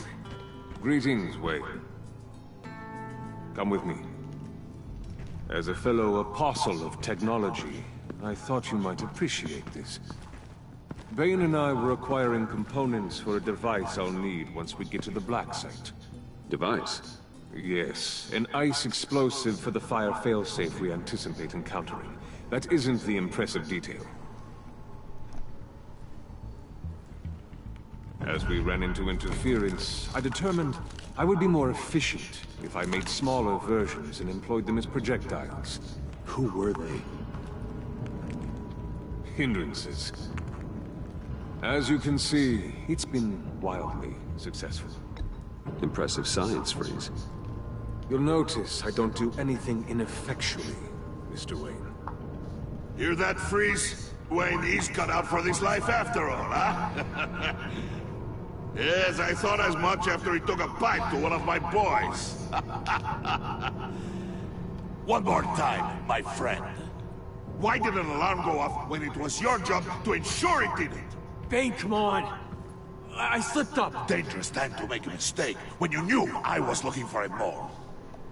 Greetings, Wayne. Come with me. As a fellow apostle of technology, I thought you might appreciate this. Bane and I were acquiring components for a device I'll need once we get to the Black Site. Device? Yes, an ice explosive for the fire failsafe we anticipate encountering. That isn't the impressive detail. As we ran into interference, I determined I would be more efficient if I made smaller versions and employed them as projectiles. Who were they? Hindrances. As you can see, it's been wildly successful. Impressive science, Freeze. You'll notice I don't do anything ineffectually, Mr. Wayne. Hear that, Freeze? Wayne is cut out for this life after all, huh? Yes, I thought as much after he took a bite to one of my boys. One more time, my friend. Why did an alarm go off when it was your job to ensure it didn't? Bane, come on! I slipped up! Dangerous time to make a mistake when you knew I was looking for him more.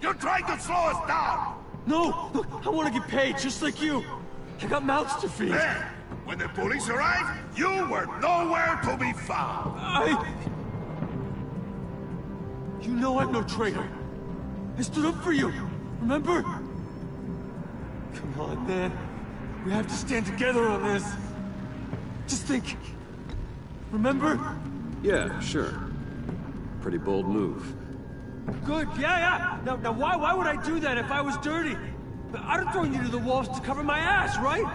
You're trying to slow us down! No! Look, I want to get paid, just like you! I got mouths to feed! Then, when the police arrived, you were nowhere to be found! You know I'm no traitor! I stood up for you, remember? Come on, man. We have to stand together on this. Just think. Remember? Yeah, sure. Pretty bold move. Good, yeah. Now why would I do that if I was dirty? I'd have thrown you to the wolves to cover my ass, right?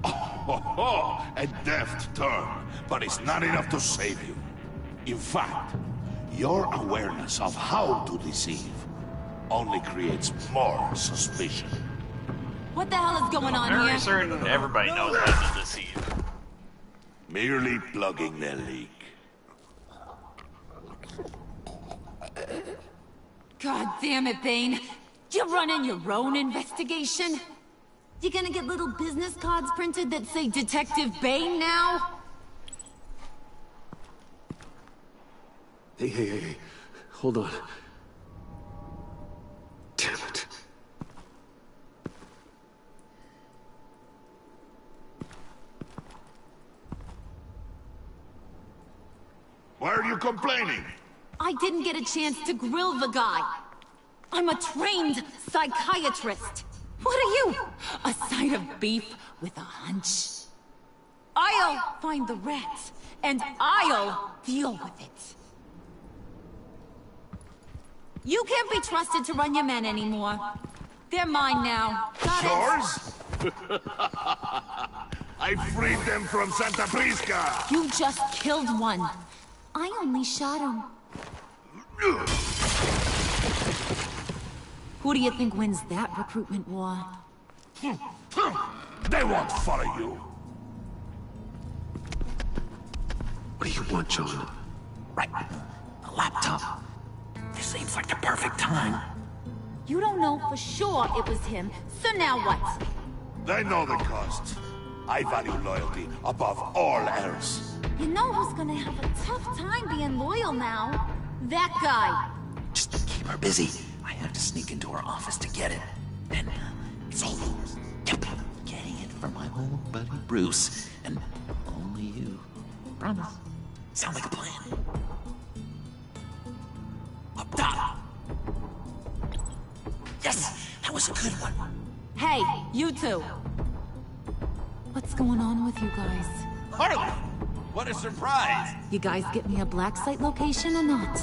Oh, a deft turn, but it's not enough to save you. In fact, your awareness of how to deceive only creates more suspicion. What the hell is going on Very here? certain everybody knows how to deceive. Merely plugging the leak. God damn it, Bane. You're running your own investigation? You gonna get little business cards printed that say Detective Bane now? Hey. Hold on. Damn it. Why are you complaining? I didn't get a chance to grill the guy. I'm a trained psychiatrist. What are you? A side of beef with a hunch? I'll find the rats, and I'll deal with it. You can't be trusted to run your men anymore. They're mine now. Got it? Yours? I freed them from Santa Prisca! You just killed one. I only shot him. Who do you think wins that recruitment war? They won't follow you. What do you want, John? Right. A laptop. This seems like the perfect time. You don't know for sure it was him, so now what? They know the cost. I value loyalty above all else. You know who's gonna have a tough time being loyal now? That guy. Just keep her busy. I have to sneak into her office to get it. Then it's all yours. Yep. Getting it for my old buddy Bruce. And only you. Promise. Sound like a plan. Up top. Yes! That was a good one. Hey, you two. What's going on with you guys? Harley! What a surprise! You guys get me a black site location or not?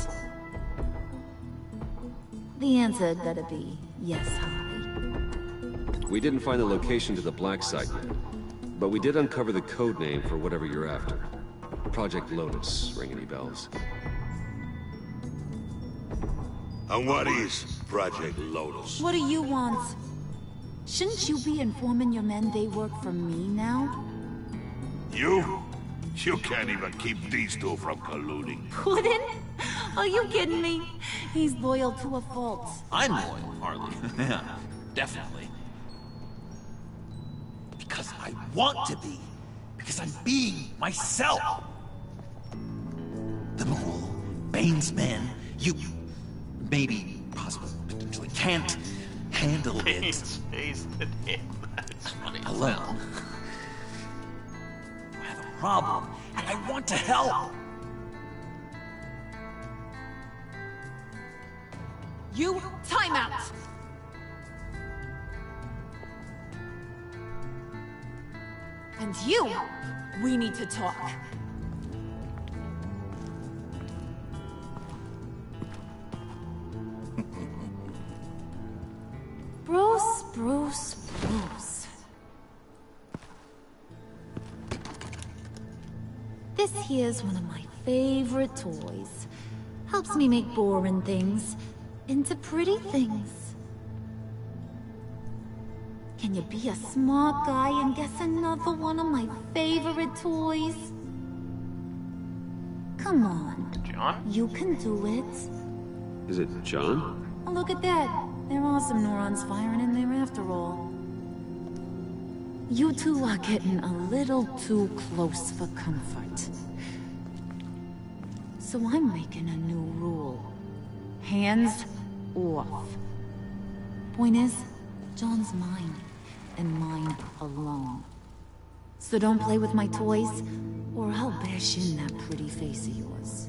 The answer had better be yes, Harley. We didn't find the location to the black site yet, but we did uncover the code name for whatever you're after. Project Lotus. Ring any bells? And what is Project Lotus? What do you want? Shouldn't you be informing your men they work for me now? You? You can't even keep these two from colluding. Couldn't? Are you kidding me? He's loyal to a fault. I'm loyal, Harley. Yeah, definitely. Because I want to be. Because I'm being myself. The mole, Bane's men, you, maybe, possibly, potentially can't handle it Face the name. alone. I have a problem, and I want to help. You, time out! And you, we need to talk. Bruce. This here's one of my favorite toys. Helps me make boring things into pretty things. Can you be a smart guy and guess another one of my favorite toys? Come on. John? You can do it. Is it John? Oh, look at that. There are some neurons firing in there after all. You two are getting a little too close for comfort. So I'm making a new rule. Hands off. Point is, John's mine, and mine alone. So don't play with my toys, or I'll bash in that pretty face of yours.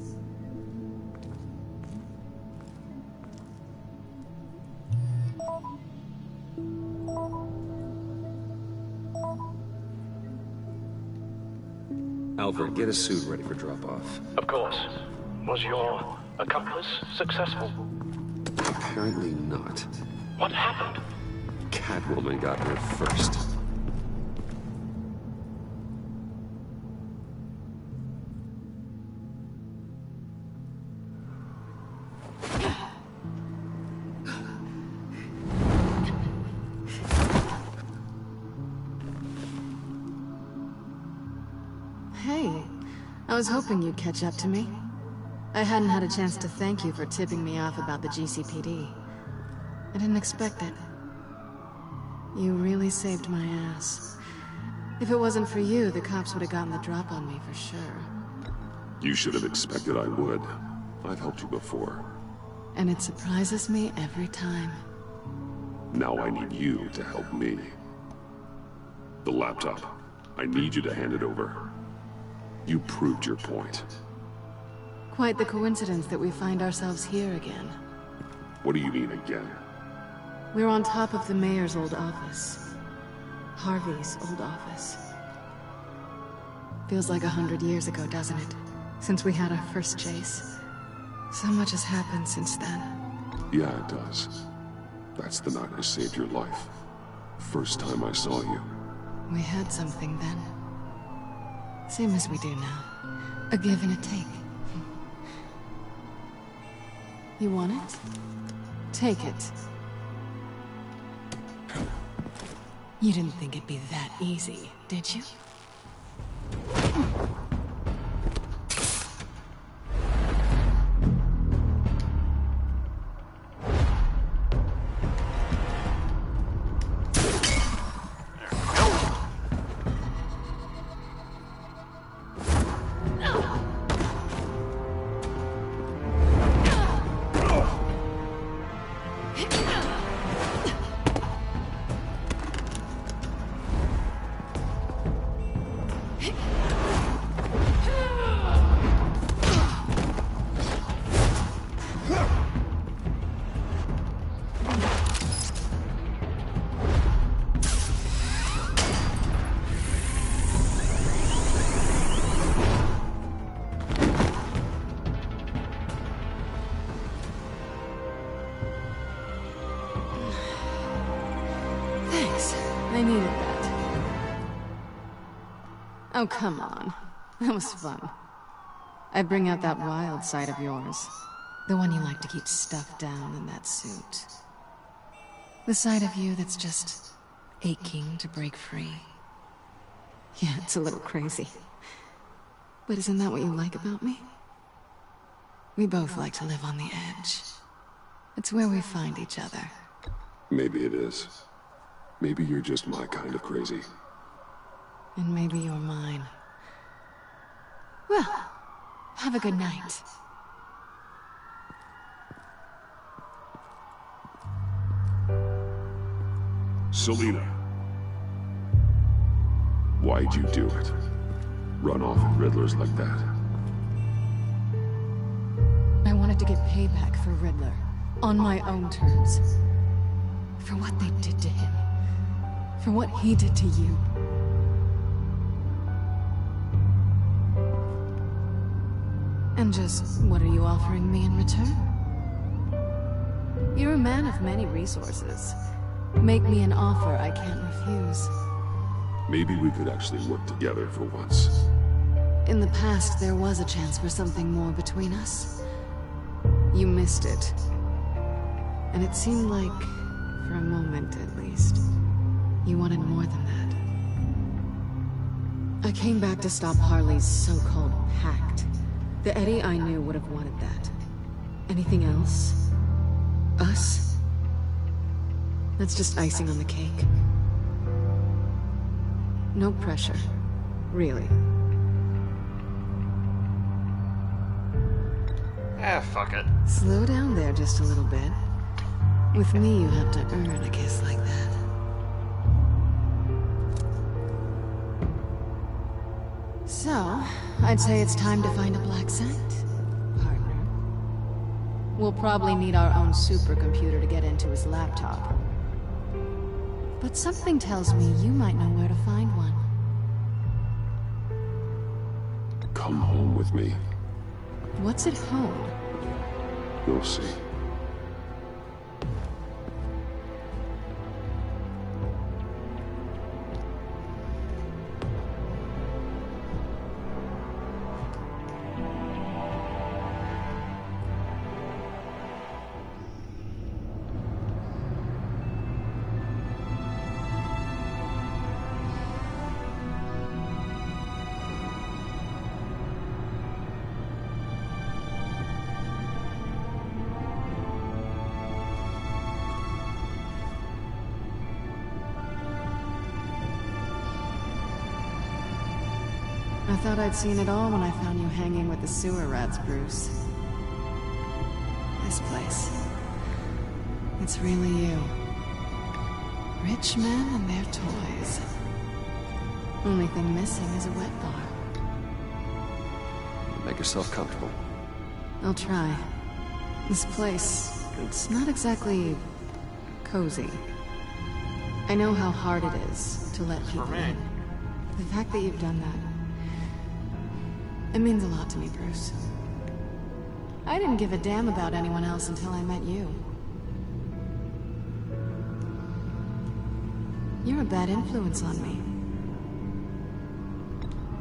Alfred, get a suit ready for drop-off. Of course. Was your accomplice successful? Apparently not. What happened? Catwoman got here first. Hey, I was hoping you'd catch up to me. I hadn't had a chance to thank you for tipping me off about the GCPD. I didn't expect it. You really saved my ass. If it wasn't for you, the cops would have gotten the drop on me for sure. You should have expected I would. I've helped you before. And it surprises me every time. Now I need you to help me. The laptop. I need you to hand it over. You proved your point. Quite the coincidence that we find ourselves here again. What do you mean again? We're on top of the mayor's old office. Harvey's old office. Feels like 100 years ago, doesn't it? Since we had our first chase. So much has happened since then. Yeah, it does. That's the night I saved your life. First time I saw you. We had something then. Same as we do now. A give and a take. You want it? Take it. You didn't think it'd be that easy, did you? I needed that. Oh, come on. That was fun. I bring out that wild side of yours. The one you like to keep stuffed down in that suit. The side of you that's just aching to break free. Yeah, it's a little crazy. But isn't that what you like about me? We both like to live on the edge. It's where we find each other. Maybe it is. Maybe you're just my kind of crazy. And maybe you're mine. Well, have a good night. Selina. Why'd you do it? Run off at Riddlers like that? I wanted to get payback for Riddler. On my own terms. For what they did to him. For what he did to you. And just, what are you offering me in return? You're a man of many resources. Make me an offer I can't refuse. Maybe we could actually work together for once. In the past, there was a chance for something more between us. You missed it. And it seemed like, for a moment at least, you wanted more than that. I came back to stop Harley's so-called pact. The Eddie I knew would have wanted that. Anything else? Us? That's just icing on the cake. No pressure. Really. Fuck it. Slow down there just a little bit. With me, you have to earn a kiss like that. So, I'd say it's time to find a black scent, partner. We'll probably need our own supercomputer to get into his laptop. But something tells me you might know where to find one. Come home with me. What's at home? You'll see. I thought I'd seen it all when I found you hanging with the sewer rats, Bruce. This place. It's really you. Rich men and their toys. Only thing missing is a wet bar. Make yourself comfortable. I'll try. This place, it's not exactly cozy. I know how hard it is to let people in. The fact that you've done that, it means a lot to me, Bruce. I didn't give a damn about anyone else until I met you. You're a bad influence on me.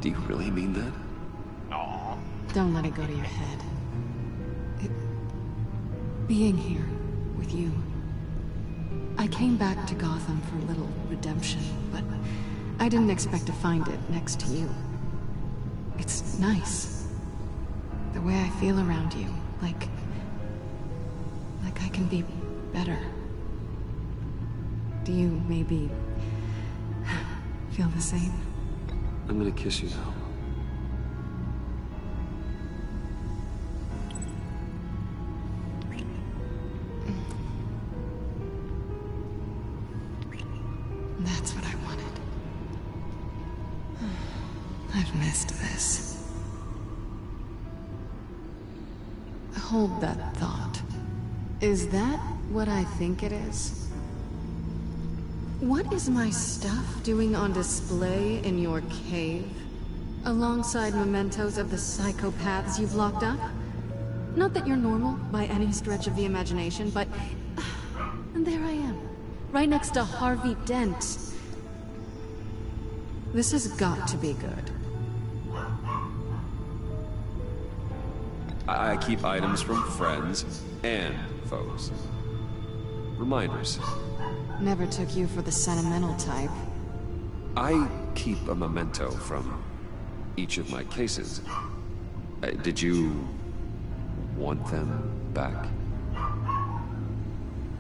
Do you really mean that? Don't let it go to your head. Being here with you. I came back to Gotham for a little redemption, but I didn't expect to find it next to you. It's nice. The way I feel around you, like I can be better. Do you maybe feel the same? I'm gonna kiss you now. That's what I wanted. I've missed this. Hold that thought. Is that what I think it is? What is my stuff doing on display in your cave? Alongside mementos of the psychopaths you've locked up? Not that you're normal by any stretch of the imagination, but... And there I am, right next to Harvey Dent. This has got to be good. I keep items from friends and foes. Reminders. Never took you for the sentimental type. I keep a memento from each of my cases. Did you want them back?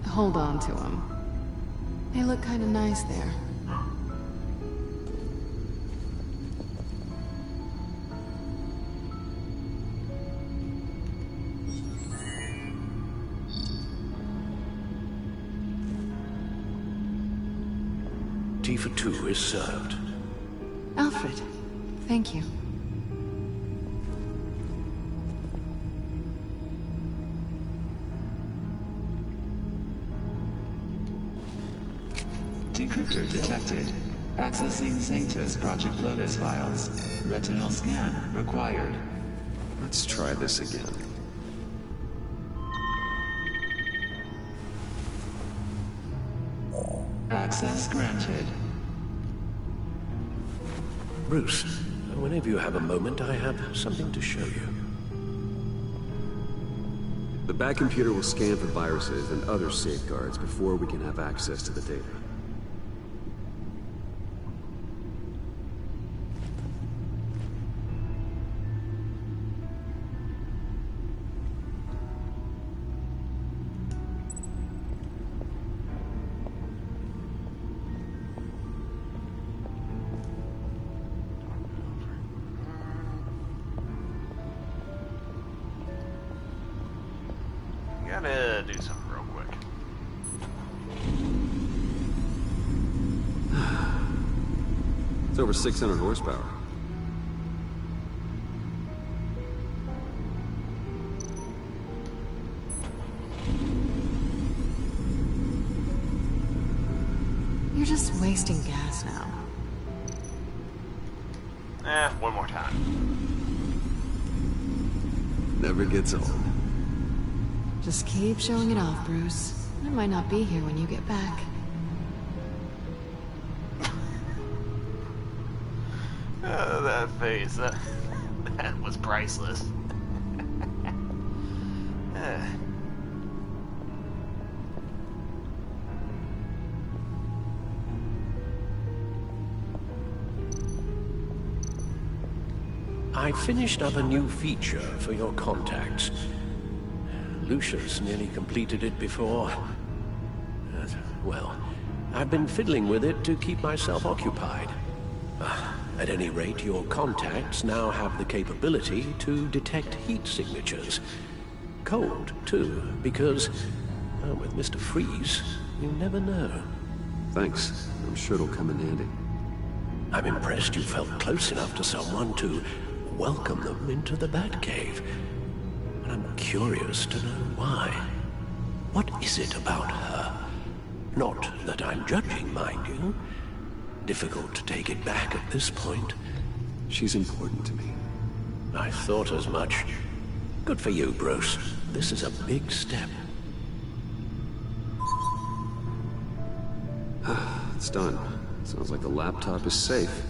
Hold on to them. They look kind of nice there. Tea for two is served. Alfred, thank you. Decryptor detected. Accessing Sanctus Project Lotus files. Retinal scan required. Let's try this again. Access granted. Bruce, whenever you have a moment, I have something to show you. The back computer will scan for viruses and other safeguards before we can have access to the data. Gotta do something real quick. It's over 600 horsepower. You're just wasting gas now. One more time. Never gets old. Just keep showing it off, Bruce. I might not be here when you get back. That face, that was priceless. I finished up a new feature for your contacts. Lucius nearly completed it before. Well, I've been fiddling with it to keep myself occupied. At any rate, your contacts now have the capability to detect heat signatures. Cold, too, because, well, with Mr. Freeze, you never know. Thanks. I'm sure it'll come in handy. I'm impressed you felt close enough to someone to welcome them into the Batcave. And I'm curious to know why. What is it about her? Not that I'm judging, mind you. Difficult to take it back at this point. She's important to me. I thought as much. Good for you, Bruce. This is a big step. It's done. Sounds like the laptop is safe.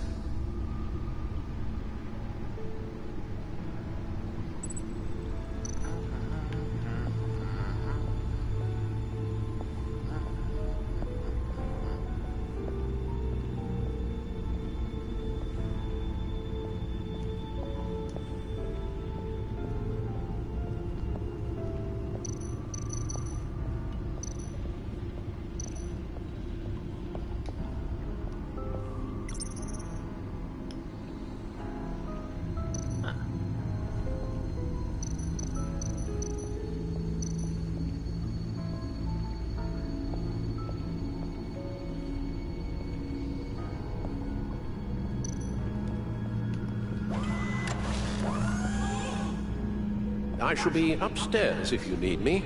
I shall be upstairs if you need me.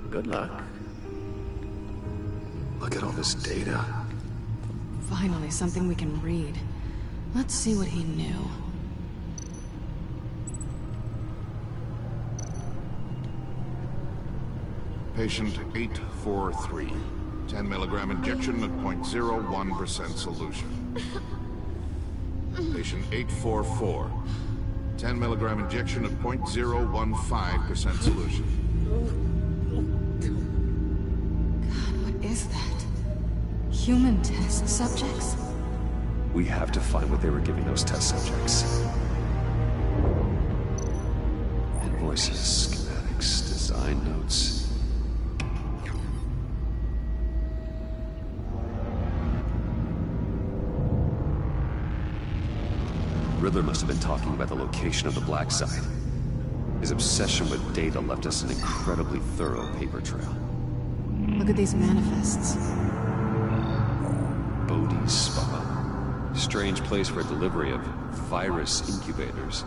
Good luck. Look at all this data. Finally, something we can read. Let's see what he knew. Patient 843. 10 milligram injection at 0.01% solution. Patient 844. 10 milligram injection at 0.015% solution. God, what is that? Human test subjects? We have to find what they were giving those test subjects. Invoices, schematics, design notes. Riddler must have been talking about the location of the black site. His obsession with data left us an incredibly thorough paper trail. Look at these manifests. Bodhi's Spa. Strange place for a delivery of virus incubators.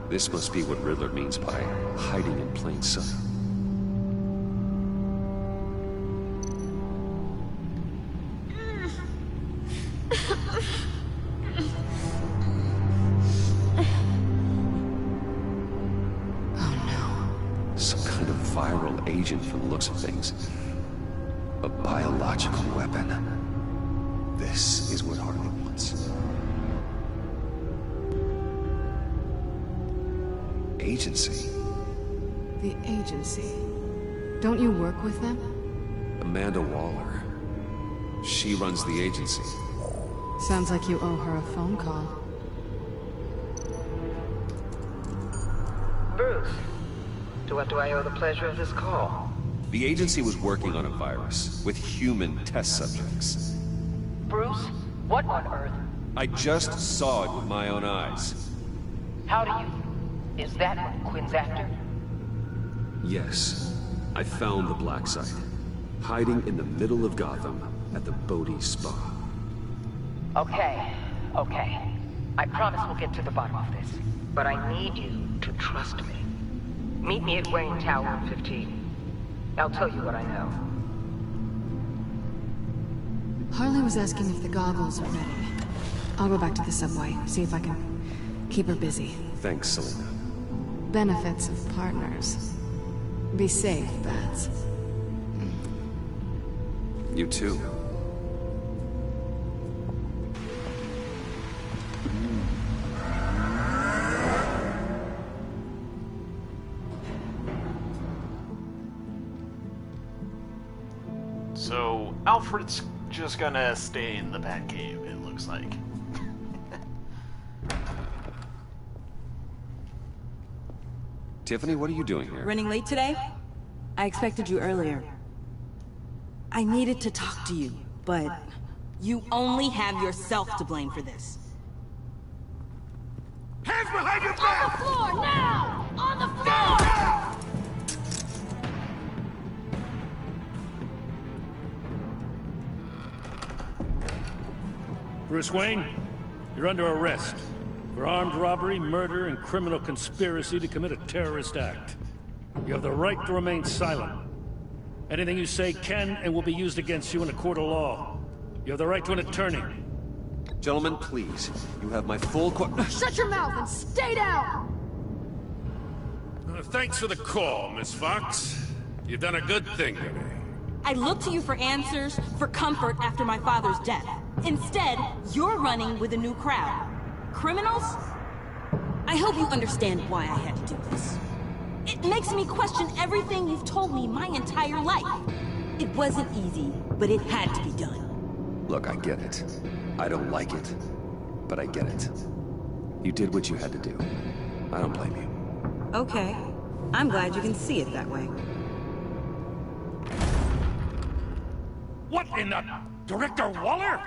This must be what Riddler means by hiding in plain sight. Agent from the looks of things. A biological weapon. This is what Harley wants. Agency. The agency. Don't you work with them? Amanda Waller. She runs the agency. Sounds like you owe her a phone call. Bruce. To what do I owe the pleasure of this call? The agency was working on a virus with human test subjects. Bruce, what on earth? I just saw it with my own eyes. How do you... Is that what Quinn's after? Yes. I found the black site. Hiding in the middle of Gotham at the Bodhi Spa. Okay. I promise we'll get to the bottom of this. But I need you to trust me. Meet me at Wayne Tower 15. I'll tell you what I know. Harley was asking if the goggles are ready. I'll go back to the subway, see if I can keep her busy. Thanks, Selena. benefits of partners. Be safe, Bats. You too. So, Alfred's just gonna stay in the Batcave, it looks like. Tiffany, what are you doing here? Running late today? I expected you earlier. I needed to talk to you, but... You only have yourself to blame for this. Hands behind your back! On the floor, now! On the floor! Bruce Wayne, you're under arrest for armed robbery, murder, and criminal conspiracy to commit a terrorist act. You have the right to remain silent. Anything you say can and will be used against you in a court of law. You have the right to an attorney. Gentlemen, please. You have my full Shut your mouth and stay down! Thanks for the call, Miss Fox. You've done a good thing today. I looked to you for answers, for comfort after my father's death. Instead, you're running with a new crowd. Criminals? I hope you understand why I had to do this. It makes me question everything you've told me my entire life. It wasn't easy, but it had to be done. Look, I get it. I don't like it, but I get it. You did what you had to do. I don't blame you. Okay. I'm glad you can see it that way. What in the... Director Waller?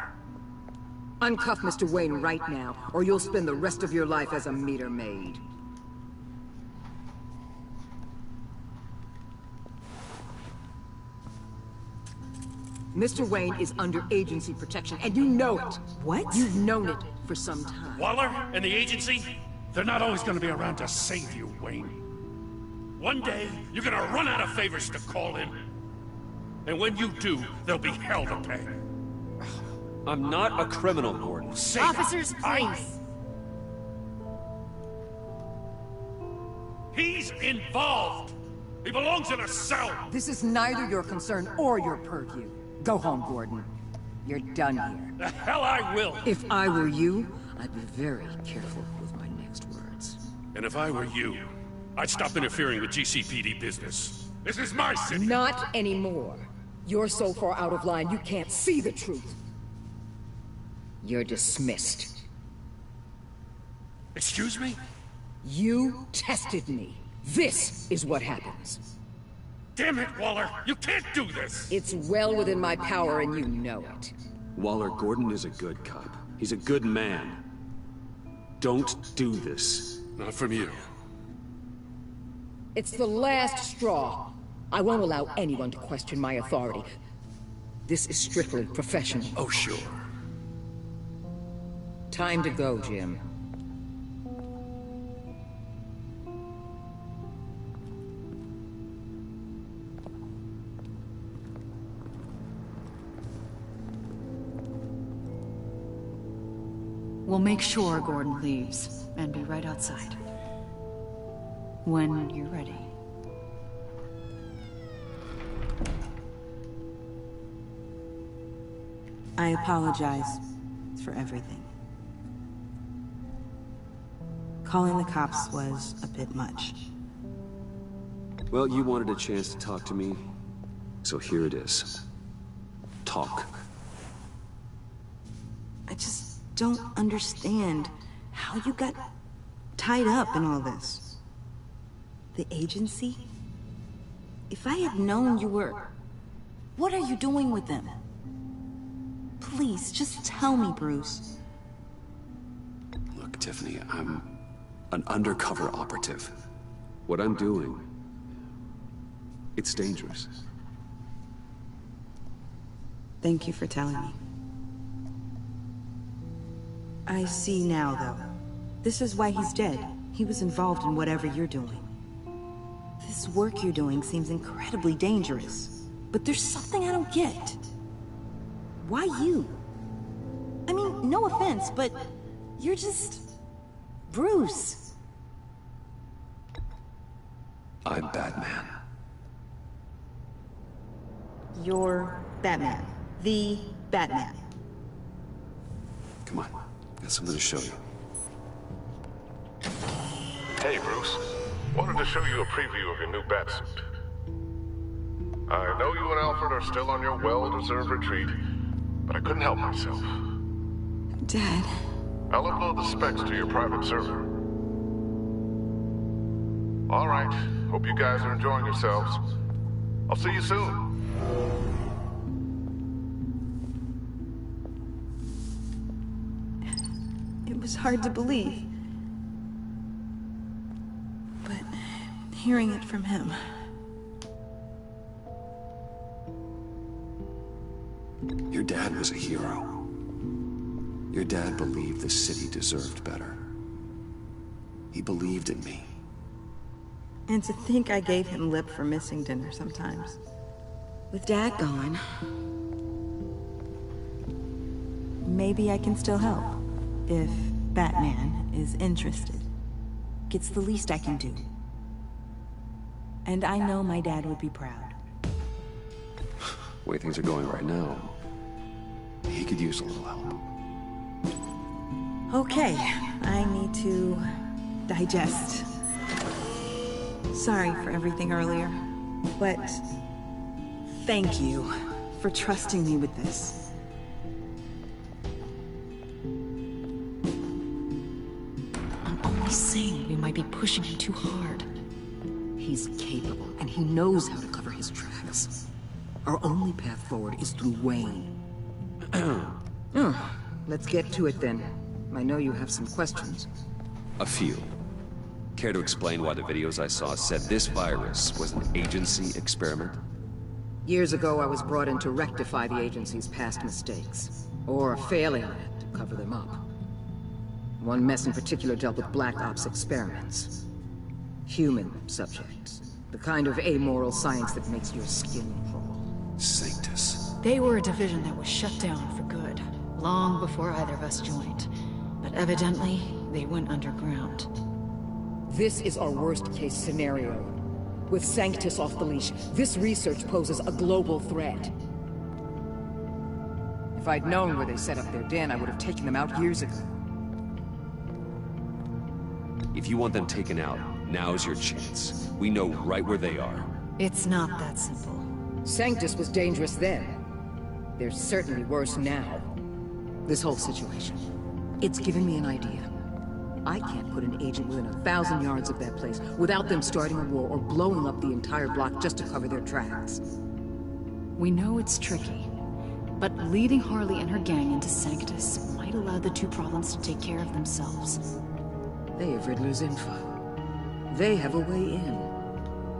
Uncuff Mr. Wayne right now, or you'll spend the rest of your life as a meter maid. Mr. Wayne is under agency protection, and you know it. What? You've known it for some time. Waller and the agency? They're not always gonna be around to save you, Wayne. One day, you're gonna run out of favors to call in. And when you do, there'll be hell to pay. I'm not a criminal, Gordon. Say Officers, please. He's involved. He belongs in a cell. This is neither your concern or your purview. Go home, Gordon. You're done here. The hell I will. If I were you, I'd be very careful with my next words. And if I were you, I'd stop interfering with GCPD business. This is my city. Not anymore. You're so far out of line, you can't see the truth. You're dismissed. Excuse me? You tested me. This is what happens. Damn it, Waller! You can't do this! It's well within my power and you know it. Waller, Gordon is a good cop. He's a good man. Don't do this. Not from you. It's the last straw. I won't allow anyone to question my authority. This is strictly professional. Oh, sure. Time to go, Jim. We'll make sure Gordon leaves, and be right outside. When you're ready. I apologize for everything. Calling the cops was a bit much. Well, you wanted a chance to talk to me, so here it is. Talk. I just don't understand how you got tied up in all this. The agency? If I had known you were... What are you doing with them? Please, just tell me, Bruce. Look, Tiffany, I'm an undercover operative. What I'm doing, it's dangerous. Thank you for telling me. I see now, though. This is why he's dead. He was involved in whatever you're doing. This work you're doing seems incredibly dangerous. But there's something I don't get. Why you? I mean, no offense, but you're just... Bruce. I'm Batman. You're Batman. The Batman. Come on, got something to show you. Hey, Bruce. Wanted to show you a preview of your new batsuit. I know you and Alfred are still on your well-deserved retreat, but I couldn't help myself. Dad. I'll upload the specs to your private server. All right. Hope you guys are enjoying yourselves. I'll see you soon. It was hard to believe. But hearing it from him... Your dad was a hero. Your dad believed the city deserved better. He believed in me. And to think I gave him lip for missing dinner sometimes. With Dad gone... maybe I can still help. If Batman is interested. It's the least I can do. And I know my dad would be proud. The way things are going right now, he could use a little help. Okay, I need to digest. Sorry for everything earlier, but thank you for trusting me with this. I'm only saying we might be pushing him too hard. He's capable, and he knows how to cover his tracks. Our only path forward is through Wayne. Let's get to it then. I know you have some questions. A few. Care to explain why the videos I saw said this virus was an agency experiment? Years ago, I was brought in to rectify the agency's past mistakes. Or failing at it, to cover them up. One mess in particular dealt with Black Ops experiments. Human subjects. The kind of amoral science that makes your skin crawl. Sanctus. They were a division that was shut down for good, long before either of us joined. But evidently, they went underground. This is our worst-case scenario. With Sanctus off the leash, this research poses a global threat. If I'd known where they set up their den, I would have taken them out years ago. If you want them taken out, now's your chance. We know right where they are. It's not that simple. Sanctus was dangerous then. They're certainly worse now. This whole situation, it's given me an idea. I can't put an agent within 1,000 yards of that place without them starting a war or blowing up the entire block just to cover their tracks. We know it's tricky, but leading Harley and her gang into Sanctus might allow the two problems to take care of themselves. They have Riddler's info. They have a way in.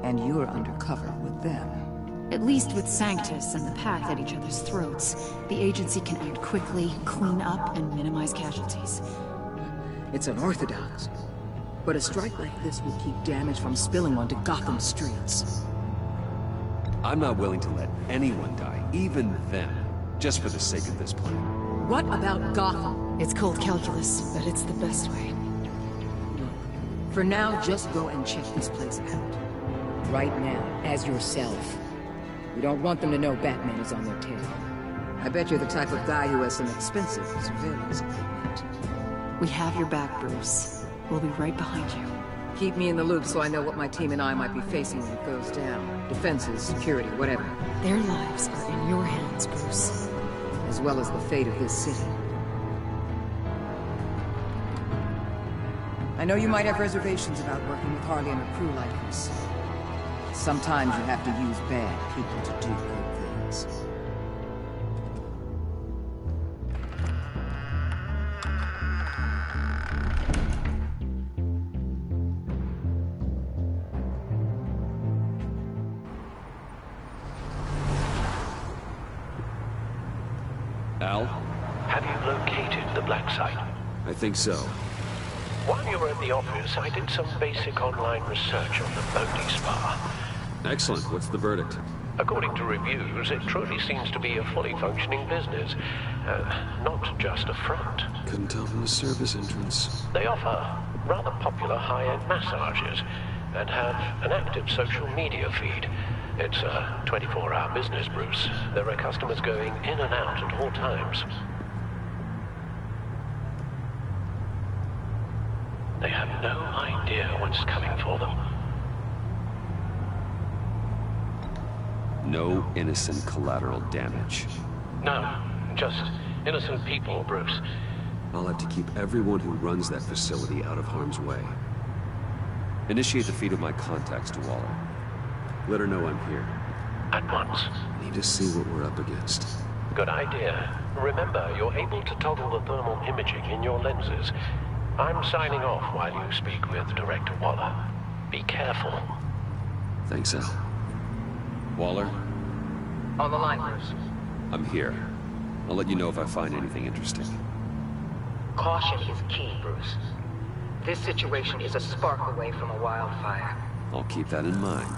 And you're undercover with them. At least with Sanctus and the Pact at each other's throats, the agency can act quickly, clean up, and minimize casualties. It's unorthodox. But a strike like this will keep damage from spilling onto Gotham streets. I'm not willing to let anyone die, even them, just for the sake of this plan. What about Gotham? It's cold calculus, but it's the best way. Look, for now, just go and check this place out. Right now, as yourself. We don't want them to know Batman is on their tail. I bet you're the type of guy who has some expensive surveillance equipment. We have your back, Bruce. We'll be right behind you. Keep me in the loop so I know what my team and I might be facing when it goes down. Defenses, security, whatever. Their lives are in your hands, Bruce. As well as the fate of this city. I know you might have reservations about working with Harley and a crew like this. Sometimes you have to use bad people to do good things. Al? Have you located the black site? I think so. While you were at the office, I did some basic online research on the Bodhi Spa. Excellent. What's the verdict? According to reviews, it truly seems to be a fully functioning business. Not just a front. Couldn't tell from the service entrance. They offer rather popular high-end massages, and have an active social media feed. It's a 24-hour business, Bruce. There are customers going in and out at all times. They have no idea what's coming for them. No innocent collateral damage. No, just innocent people, Bruce. I'll have to keep everyone who runs that facility out of harm's way. Initiate the feed of my contacts to Waller. Let her know I'm here. At once. Need to see what we're up against. Good idea. Remember, you're able to toggle the thermal imaging in your lenses. I'm signing off while you speak with Director Waller. Be careful. Thanks, Al. Waller? On the line, Bruce. I'm here. I'll let you know if I find anything interesting. Caution is key, Bruce. This situation is a spark away from a wildfire. I'll keep that in mind.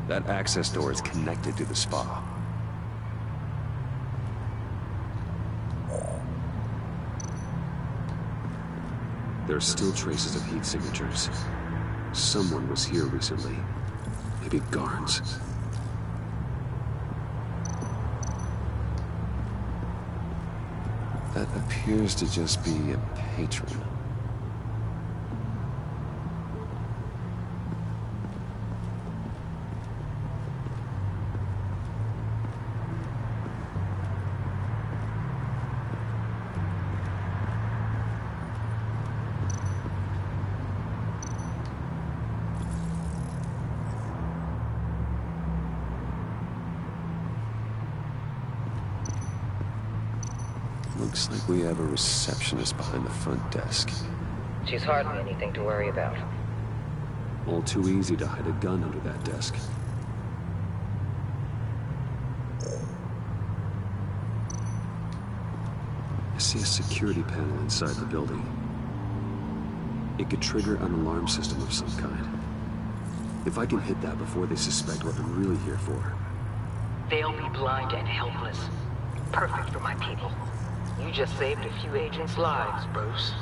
That access door is connected to the spa. There are still traces of heat signatures. Someone was here recently. Maybe guards. That appears to just be a patron. Looks like we have a receptionist behind the front desk. She's hardly anything to worry about. All too easy to hide a gun under that desk. I see a security panel inside the building. It could trigger an alarm system of some kind. If I can hit that before they suspect what I'm really here for. They'll be blind and helpless. Perfect for my people. You just saved a few agents' lives, Bruce.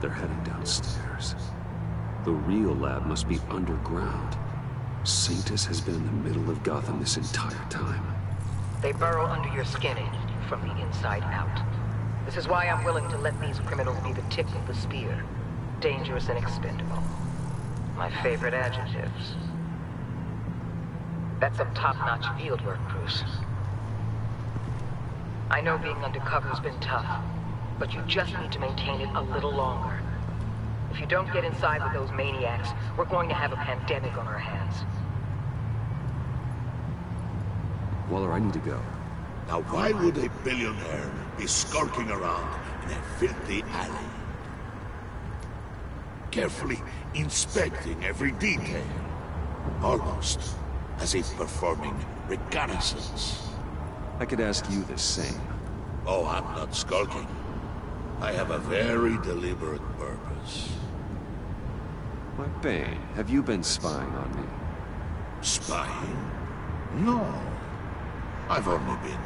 They're heading downstairs. The real lab must be underground. Sanctus has been in the middle of Gotham this entire time. They burrow under your skin and eat you from the inside out. This is why I'm willing to let these criminals be the tip of the spear. Dangerous and expendable. My favorite adjectives. That's some top-notch fieldwork, Bruce. I know being undercover's been tough, but you just need to maintain it a little longer. If you don't get inside with those maniacs, we're going to have a pandemic on our hands. Waller, I need to go. Now why would a billionaire be skulking around in a filthy alley? Carefully inspecting every detail. Almost as if performing reconnaissance. I could ask you the same. Oh, I'm not skulking. I have a very deliberate purpose. Why, Bane, have you been spying on me? Spying? No. I've only been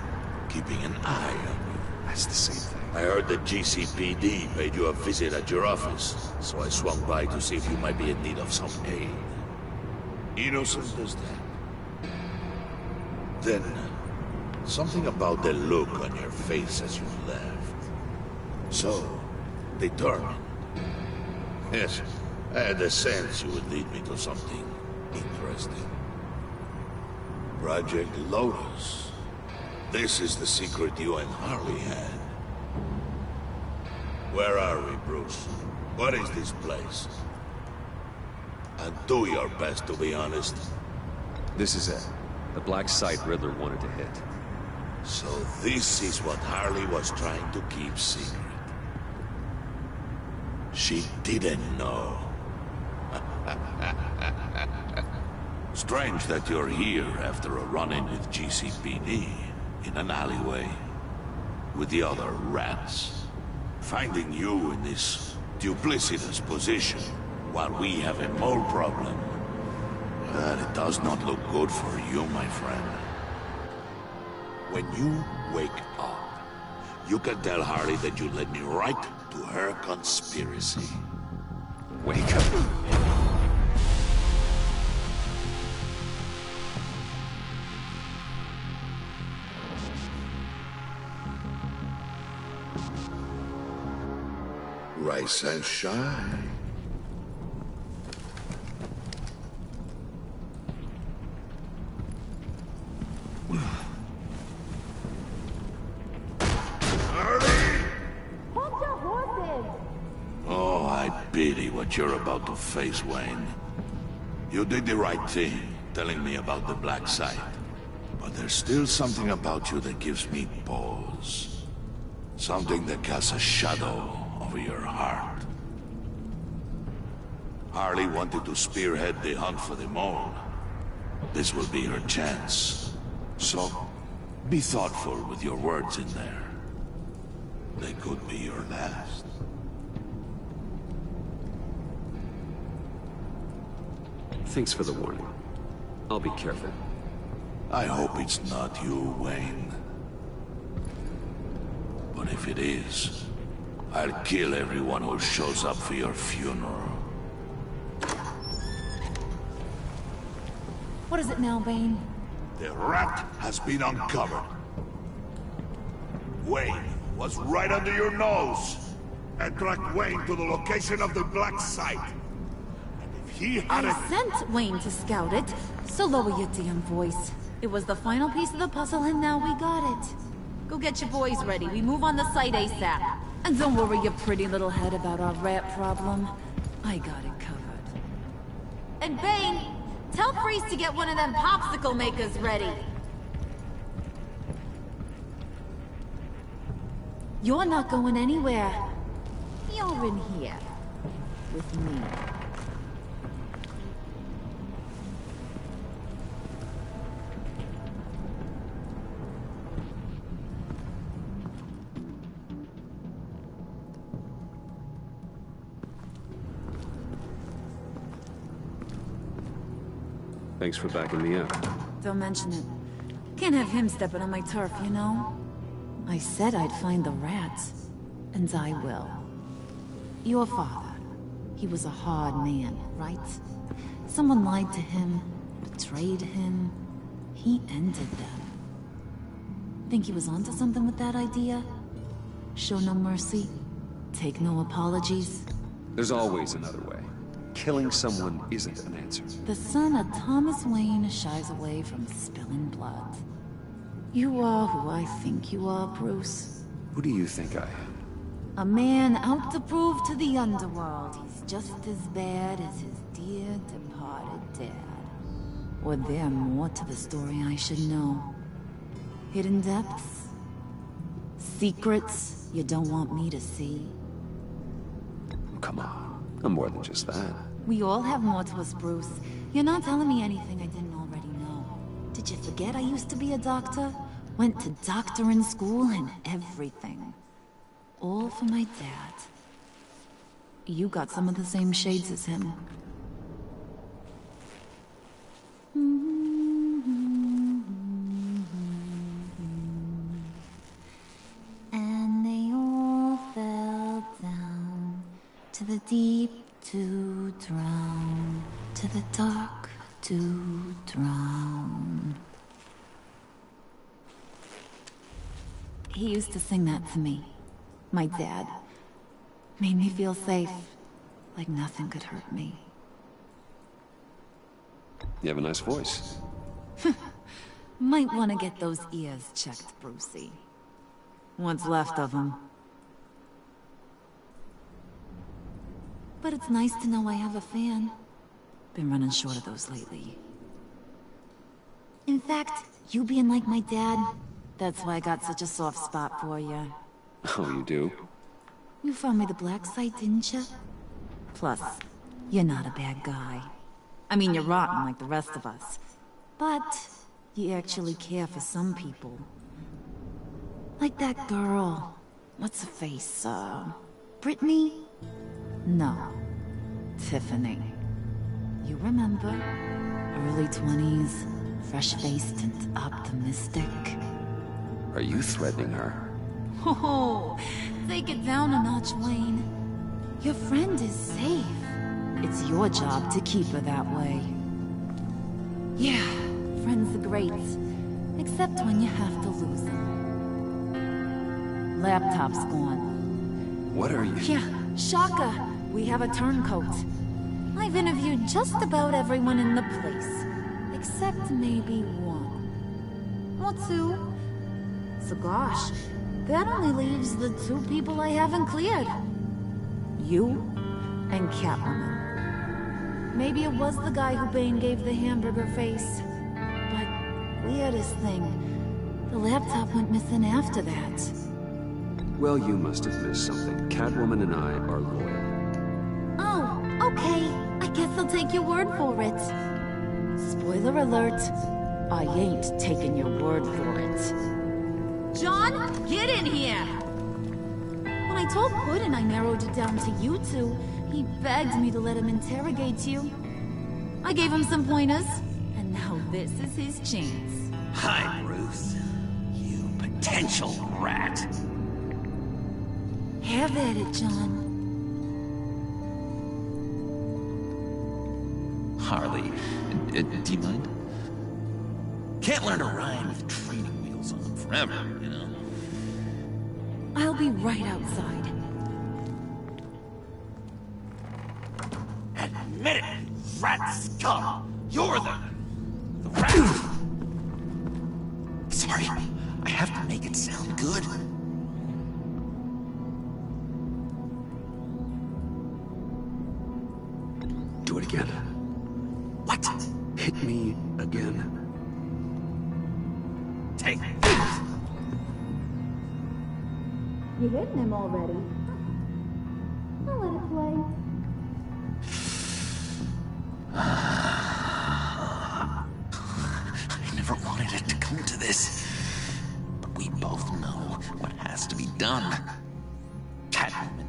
keeping an eye on you. That's the same thing. I heard the GCPD paid you a visit at your office, so I swung by to see if you might be in need of some aid. Innocent as that. Then, something about the look on your face as you left. So, determined. Yes, I had a sense you would lead me to something interesting. Project Lotus. This is the secret you and Harley had. Where are we, Bruce? What is this place? And do your best to be honest. This is it. The black site Riddler wanted to hit. So this is what Harley was trying to keep secret. She didn't know. Strange that you're here after a run-in with GCPD in an alleyway with the other rats. Finding you in this duplicitous position while we have a mole problem. But it does not look good for you, my friend. When you wake up, you can tell Harley that you led me right to her conspiracy. Wake up. Rise and shine. Oh, I pity what you're about to face, Wayne. You did the right thing, telling me about the black site. But there's still something about you that gives me pause. Something that casts a shadow over your heart. Harley wanted to spearhead the hunt for the mole. This will be her chance. So, be thoughtful with your words in there. They could be your last. Thanks for the warning. I'll be careful. I hope it's not you, Wayne. But if it is, I'll kill everyone who shows up for your funeral. What is it now, Bane? The rat has been uncovered. Wayne was right under your nose. And tracked Wayne to the location of the black site. And if he hadn't... I sent Wayne to scout it, so lower your damn voice. It was the final piece of the puzzle and now we got it. Go get your boys ready, we move on the site ASAP. And don't worry your pretty little head about our rat problem. I got it covered. And Bane, tell Priest to get one of them popsicle makers ready. You're not going anywhere. You're in here. With me. Thanks for backing me up. Don't mention it. Can't have him stepping on my turf, you know? I said I'd find the rats. And I will. Your father. He was a hard man, right? Someone lied to him, betrayed him. He ended them. Think he was onto something with that idea? Show no mercy? Take no apologies? There's always another way. Killing someone isn't an answer. The son of Thomas Wayne shies away from spilling blood. You are who I think you are, Bruce. Who do you think I am? A man out to prove to the underworld he's just as bad as his dear departed dad. Or there more to the story I should know. Hidden depths? Secrets you don't want me to see? Come on, I'm more than just that. We all have more to us, Bruce. You're not telling me anything I didn't already know. Did you forget I used to be a doctor? Went to doctoring school and everything. All for my dad. You got some of the same shades as him. And they all fell down to the deep to drown, to the dark to drown. He used to sing that to me. My dad. Made me feel safe. Like nothing could hurt me. You have a nice voice. Might want to get those ears checked, Brucey. What's left of them. But it's nice to know I have a fan. Been running short of those lately. In fact, you being like my dad, That's why I got such a soft spot for you. Oh, you do? You found me the black site, didn't you? Plus, you're not a bad guy. I mean, you're rotten like the rest of us. But you actually care for some people. Like that girl. What's her face? Brittany? No. Tiffany. You remember? Early 20s, fresh-faced and optimistic. Are you threatening her? Oh, take it down a notch, Wayne. Your friend is safe. It's your job to keep her that way. Yeah, friends are great. Except when you have to lose them. Laptop's gone. What are you... Yeah, shocker. We have a turncoat. I've interviewed just about everyone in the place. Except maybe one. Or two. So gosh, that only leaves the two people I haven't cleared. You and Catwoman. Maybe it was the guy who Bane gave the hamburger face. But weirdest thing, the laptop went missing after that. Well, you must have missed something. Catwoman and I are loyal. Oh, okay. I guess I'll take your word for it. Spoiler alert, I ain't taking your word for it. John, get in here! When I told Puddin' I narrowed it down to you two, he begged me to let him interrogate you. I gave him some pointers, and now this is his chance. Hi, Bruce. You potential rat. Have at it, John. Harley, do you mind? Can't learn to ride with training wheels on them forever, you know? I'll be right outside. Admit it, rat scum! You're the rat! Sorry, I have to make it sound good. Do it again. What? Hit me again. Take this! You hitting him already? I'll let it play. I never wanted it to come to this. But we both know what has to be done. Catwoman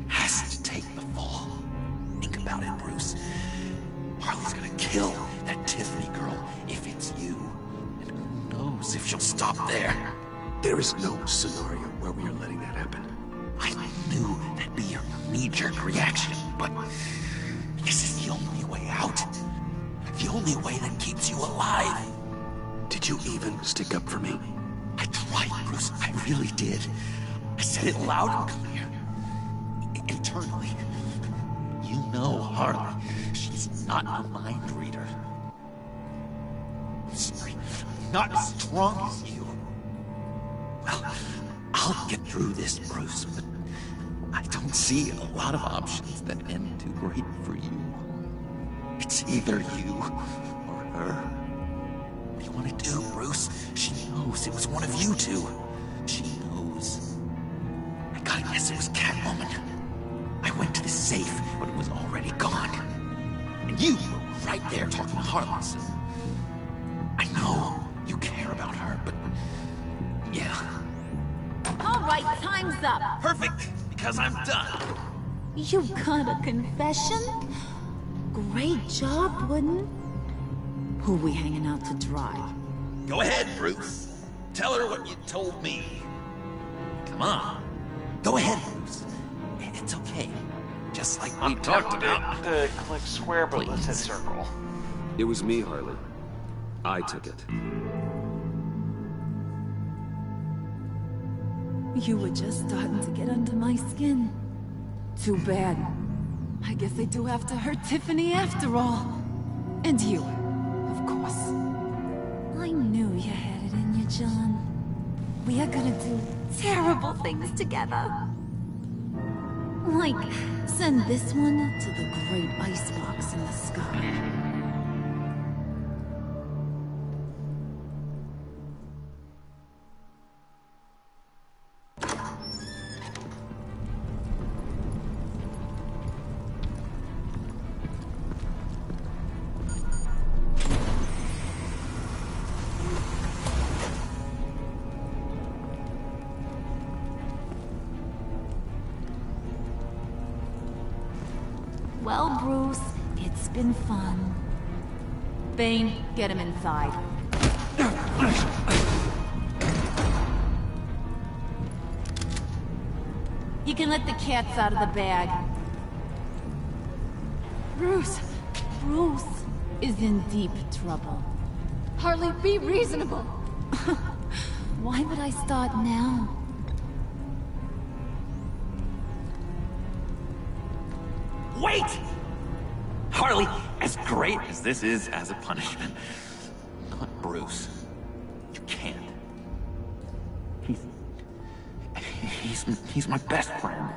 has to take the fall. Think about it, Bruce. Harley's gonna kill that Tiffany girl if it's you. And who knows if she'll stop there. There is no scenario where we are letting that happen. I knew that'd be your knee-jerk reaction, but this is the only way out. The only way that keeps you alive. Did you even stick up for me? I tried, Bruce. I really did. I said it loud and clear. Internally. You know Harley. She's not a mind reader. I'm sorry. I'm not as strong as you. Well, I'll get through this, Bruce, but I don't see a lot of options that end too great for you. It's either you or her. What do you want to do, Bruce? She knows it was one of you two. She knows. I gotta guess it was Catwoman. I went to the safe, but it was already gone. And you were right there talking to Harley, so I know you care about her, but yeah. All right, time's up. Perfect, because I'm done. You got a confession? Great job, Puddin'. Who we hanging out to dry? Go ahead, Bruce. Tell her what you told me. Come on. Go ahead, Bruce. It's okay. Just like we talked about. To click square, but let's hit circle. It was me, Harley. I took it. You were just starting to get under my skin. Too bad. I guess I do have to hurt Tiffany after all. And you, of course. I knew you had it in you, John. We are gonna do terrible things together. Like, send this one to the great icebox in the sky. Bruce. It's been fun. Bane, get him inside. You can let the cats out of the bag. Bruce! Bruce is in deep trouble. Harley, be reasonable! Why would I start now? Wait! Harley, as great as this is as a punishment, not Bruce. You can't. He's my best friend.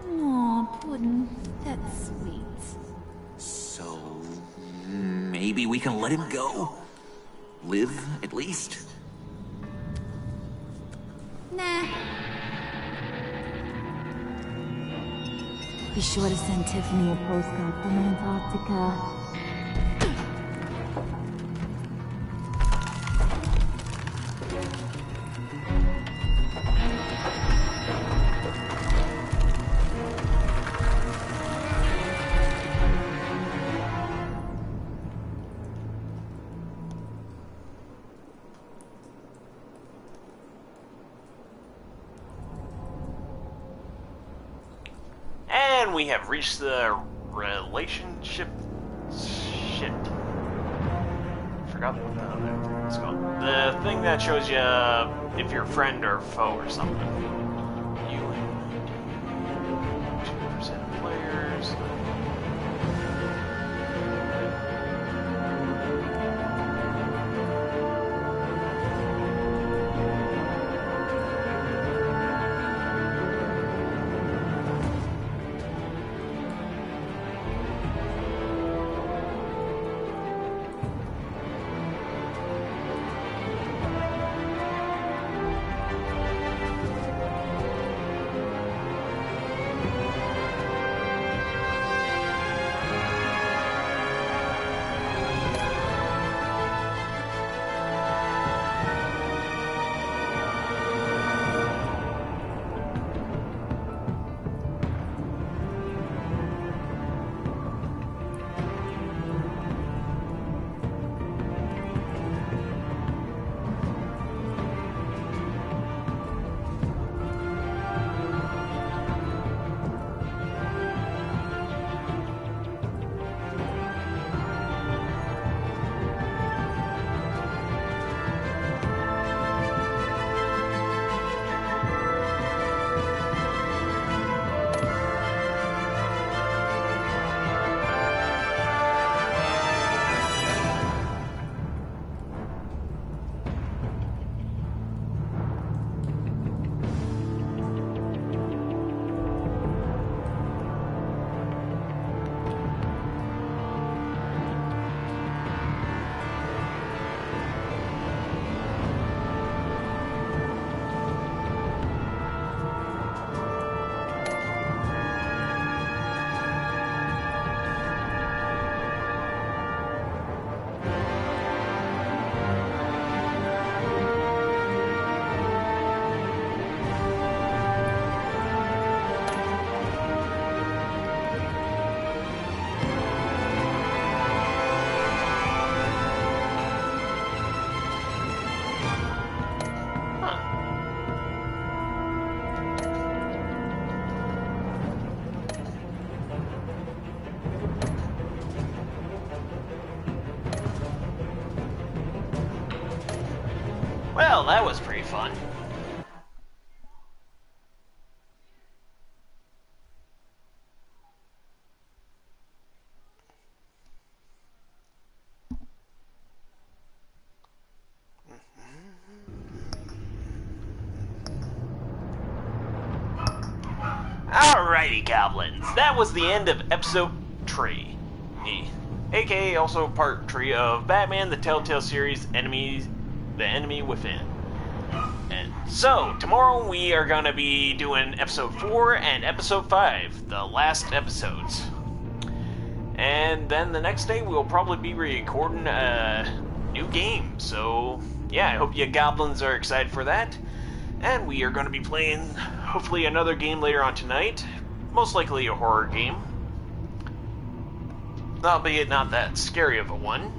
Aw, Puddin', that's sweet. So, maybe we can let him go? Live, at least? Nah. Be sure to send Tiffany a postcard from Antarctica. And we have reached the relationship shit. Forgot what the other thing was called. The thing that shows you if you're a friend or foe or something. You and 2% of players. Well, that was pretty fun. Alrighty, goblins. That was the end of episode 3. AKA also part 3 of Batman the Telltale series, The Enemy Within. And so, tomorrow we are going to be doing episode 4 and episode 5, the last episodes. And then the next day we'll probably be recording a new game. So, yeah, I hope you goblins are excited for that. And we are going to be playing, hopefully, another game later on tonight. most likely a horror game, albeit not that scary of a one.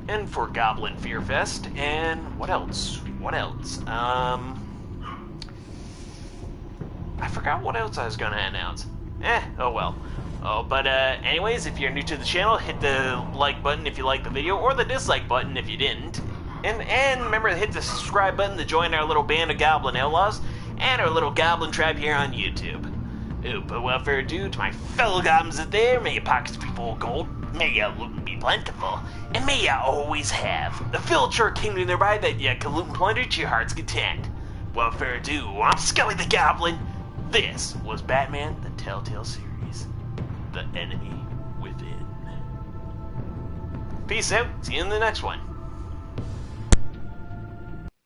And for Goblin Fear Fest, and what else? What else? I forgot what else I was gonna announce. Oh well. Oh, but anyways, if you're new to the channel, hit the like button if you liked the video, or the dislike button if you didn't. And remember to hit the subscribe button to join our little band of Goblin Outlaws, and our little Goblin tribe here on YouTube. Ooh, but without further ado, to my fellow goblins out there, may your pockets be full of gold, may your loot be plentiful, and may you always have a filled your kingdom thereby that you can loot and plunder to your heart's content. Without further ado, I'm Scully the Goblin. This was Batman the Telltale series, The Enemy Within. Peace out, see you in the next one.